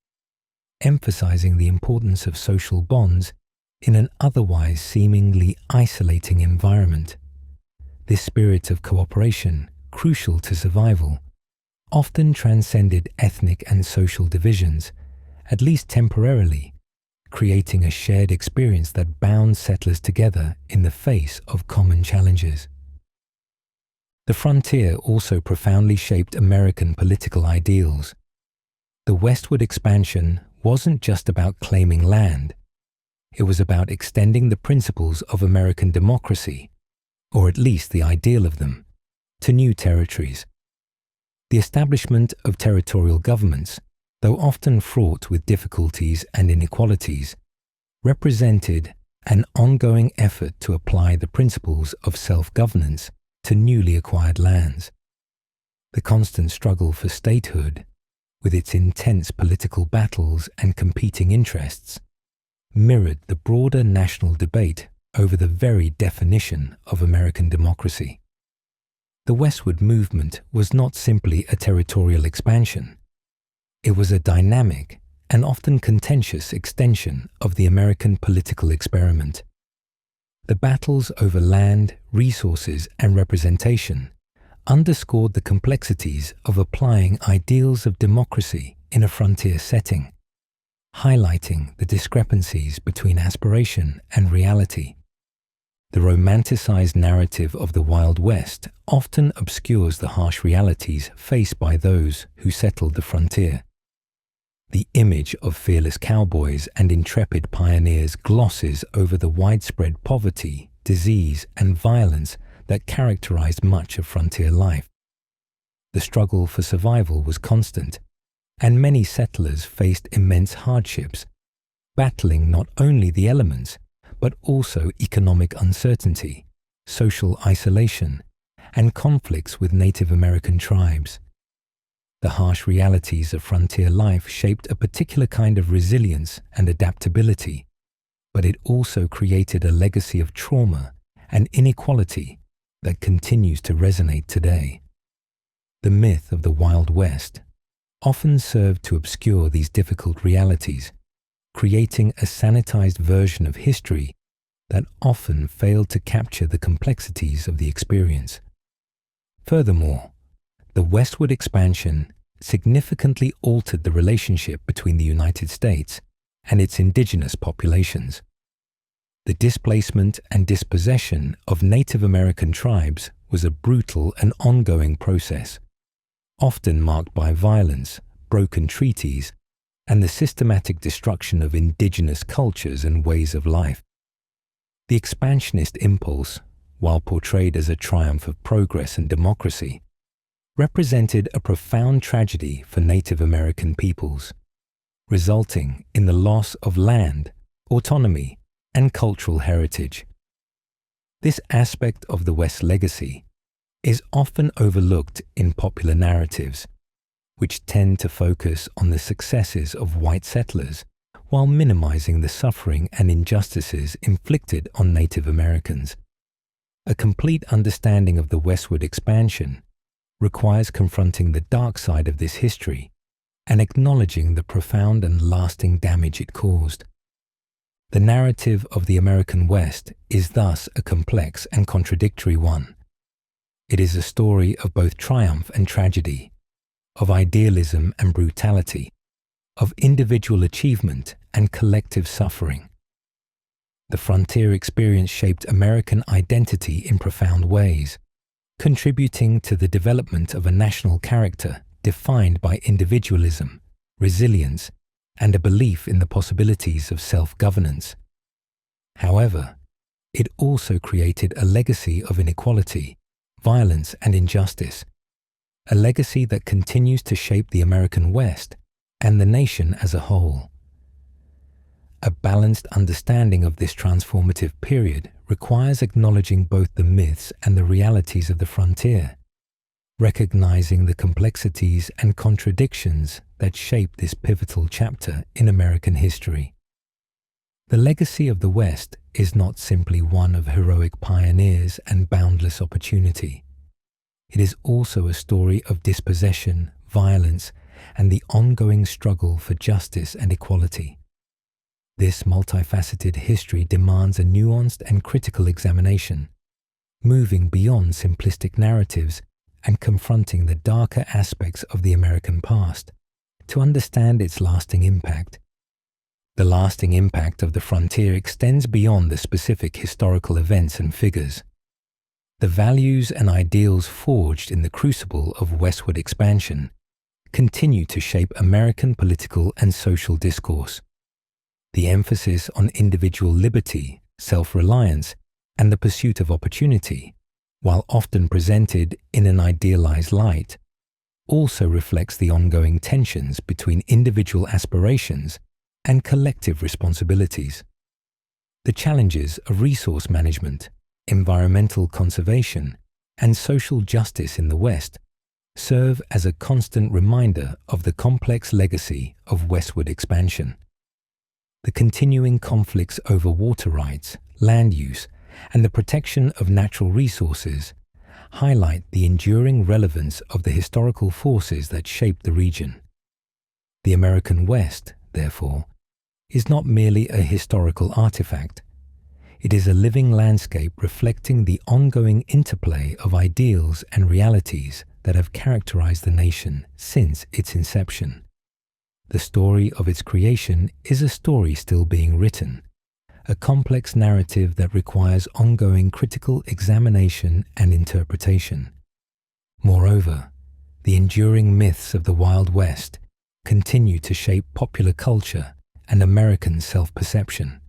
S1: emphasizing the importance of social bonds in an otherwise seemingly isolating environment. This spirit of cooperation, crucial to survival, often transcended ethnic and social divisions, at least temporarily, creating a shared experience that bound settlers together in the face of common challenges. The frontier also profoundly shaped American political ideals. The westward expansion wasn't just about claiming land. It was about extending the principles of American democracy, or at least the ideal of them, to new territories. The establishment of territorial governments, though often fraught with difficulties and inequalities, represented an ongoing effort to apply the principles of self-governance to newly acquired lands. The constant struggle for statehood, with its intense political battles and competing interests, mirrored the broader national debate over the very definition of American democracy. The westward movement was not simply a territorial expansion. It was a dynamic and often contentious extension of the American political experiment. The battles over land, resources, and representation underscored the complexities of applying ideals of democracy in a frontier setting, highlighting the discrepancies between aspiration and reality. The romanticized narrative of the Wild West often obscures the harsh realities faced by those who settled the frontier. The image of fearless cowboys and intrepid pioneers glosses over the widespread poverty, disease, and violence that characterized much of frontier life. The struggle for survival was constant, and many settlers faced immense hardships, battling not only the elements, but also economic uncertainty, social isolation, and conflicts with Native American tribes. The harsh realities of frontier life shaped a particular kind of resilience and adaptability, but it also created a legacy of trauma and inequality that continues to resonate today. The myth of the Wild West often served to obscure these difficult realities, creating a sanitized version of history that often failed to capture the complexities of the experience. Furthermore, the westward expansion significantly altered the relationship between the United States and its indigenous populations. The displacement and dispossession of Native American tribes was a brutal and ongoing process, often marked by violence, broken treaties, and the systematic destruction of indigenous cultures and ways of life. The expansionist impulse, while portrayed as a triumph of progress and democracy, represented a profound tragedy for Native American peoples, resulting in the loss of land, autonomy, and cultural heritage. This aspect of the West's legacy is often overlooked in popular narratives, which tend to focus on the successes of white settlers while minimizing the suffering and injustices inflicted on Native Americans. A complete understanding of the westward expansion requires confronting the dark side of this history and acknowledging the profound and lasting damage it caused. The narrative of the American West is thus a complex and contradictory one. It is a story of both triumph and tragedy, of idealism and brutality, of individual achievement and collective suffering. The frontier experience shaped American identity in profound ways, contributing to the development of a national character defined by individualism, resilience, and a belief in the possibilities of self-governance. However, it also created a legacy of inequality, violence, and injustice, a legacy that continues to shape the American West and the nation as a whole. A balanced understanding of this transformative period requires acknowledging both the myths and the realities of the frontier, recognizing the complexities and contradictions that shape this pivotal chapter in American history. The legacy of the West is not simply one of heroic pioneers and boundless opportunity. It is also a story of dispossession, violence, and the ongoing struggle for justice and equality. This multifaceted history demands a nuanced and critical examination, moving beyond simplistic narratives and confronting the darker aspects of the American past to understand its lasting impact. The lasting impact of the frontier extends beyond the specific historical events and figures. The values and ideals forged in the crucible of westward expansion continue to shape American political and social discourse. The emphasis on individual liberty, self-reliance, and the pursuit of opportunity, while often presented in an idealized light, also reflects the ongoing tensions between individual aspirations and collective responsibilities. The challenges of resource management, environmental conservation, and social justice in the West serve as a constant reminder of the complex legacy of westward expansion. The continuing conflicts over water rights, land use, and the protection of natural resources highlight the enduring relevance of the historical forces that shaped the region. The American West, therefore, is not merely a historical artifact. It is a living landscape reflecting the ongoing interplay of ideals and realities that have characterized the nation since its inception. The story of its creation is a story still being written, a complex narrative that requires ongoing critical examination and interpretation. Moreover, the enduring myths of the Wild West continue to shape popular culture and American self-perception.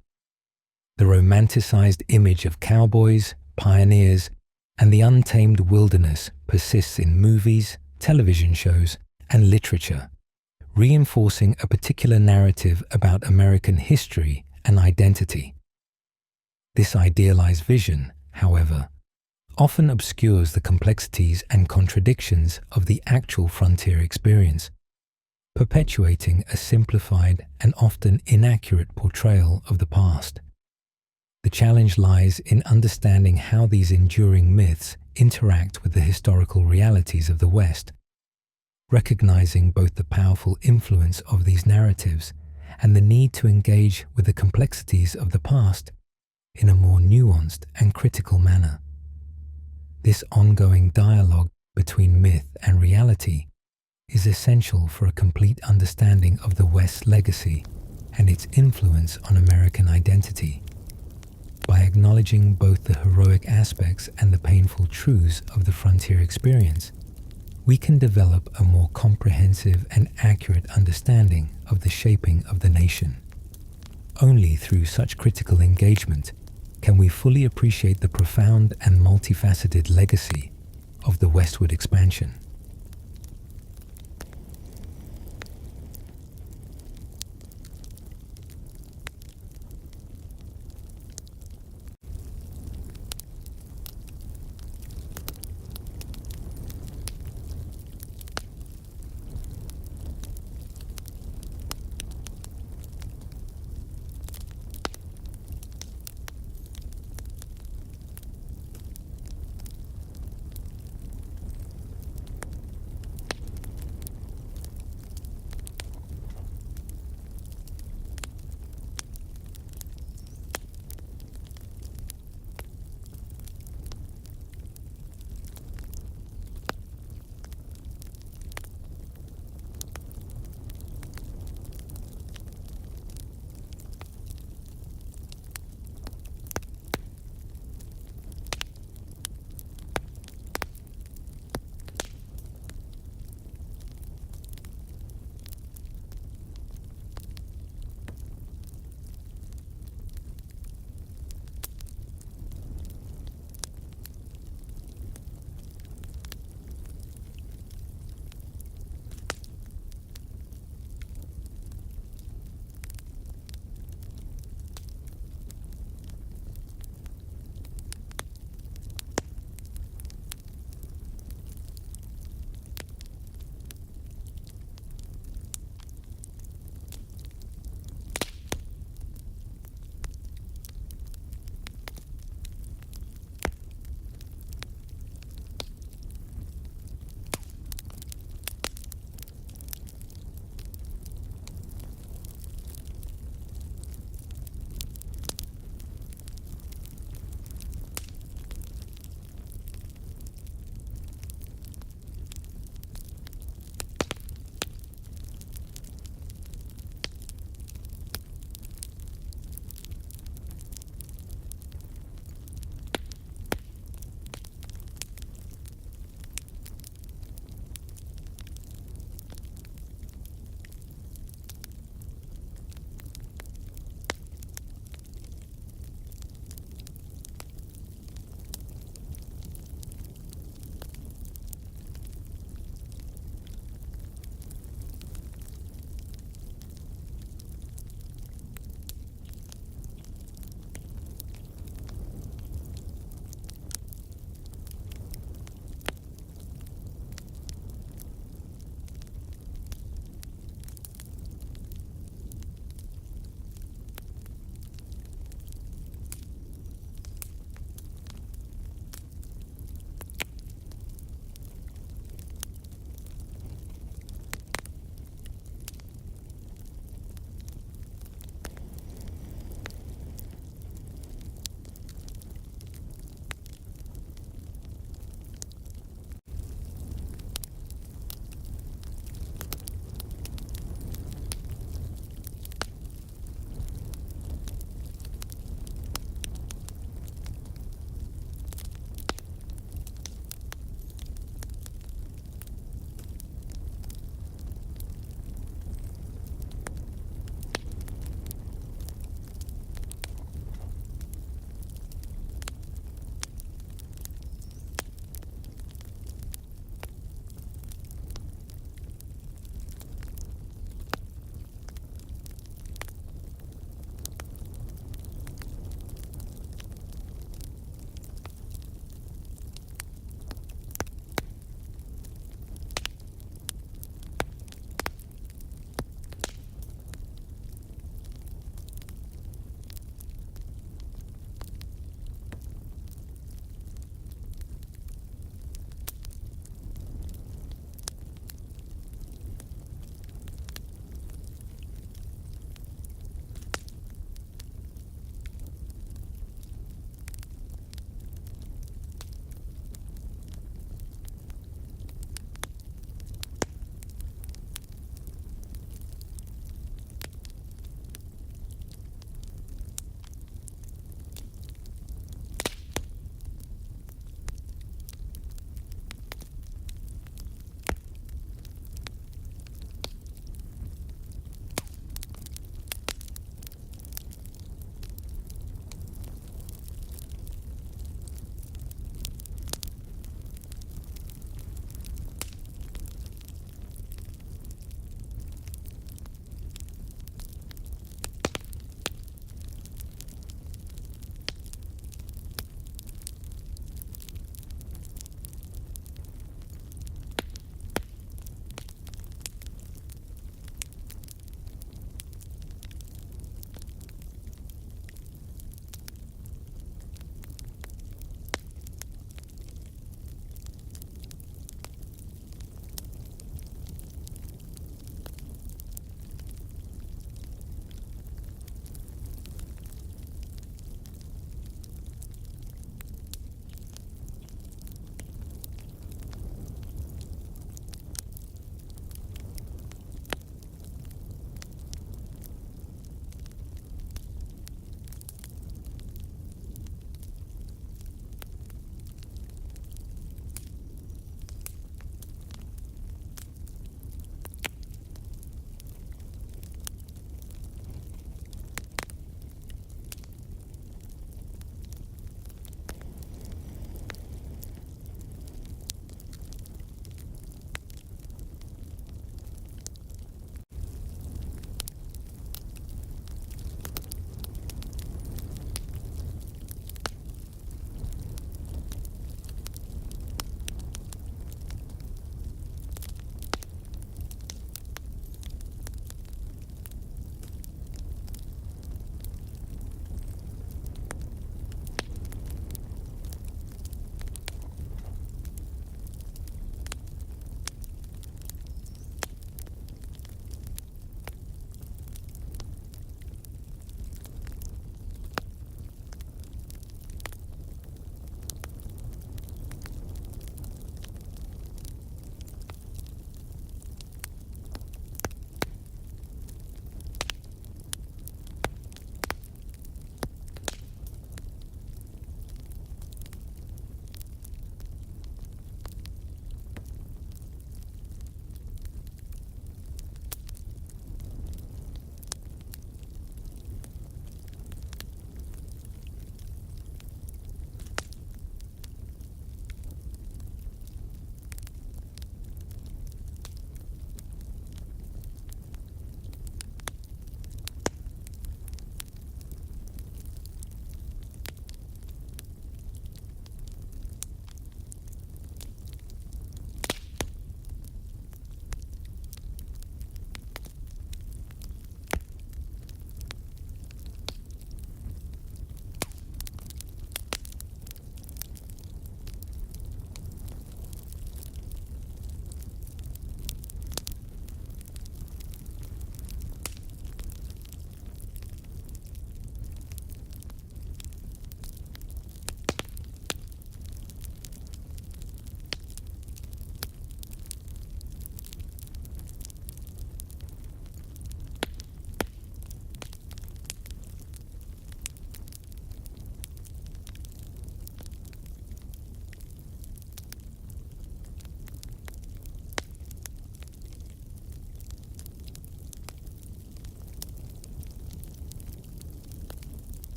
S1: The romanticized image of cowboys, pioneers, and the untamed wilderness persists in movies, television shows, and literature, reinforcing a particular narrative about American history and identity. This idealized vision, however, often obscures the complexities and contradictions of the actual frontier experience, perpetuating a simplified and often inaccurate portrayal of the past. The challenge lies in understanding how these enduring myths interact with the historical realities of the West, recognizing both the powerful influence of these narratives and the need to engage with the complexities of the past in a more nuanced and critical manner. This ongoing dialogue between myth and reality is essential for a complete understanding of the West's legacy and its influence on American identity. By acknowledging both the heroic aspects and the painful truths of the frontier experience, we can develop a more comprehensive and accurate understanding of the shaping of the nation. Only through such critical engagement can we fully appreciate the profound and multifaceted legacy of the westward expansion.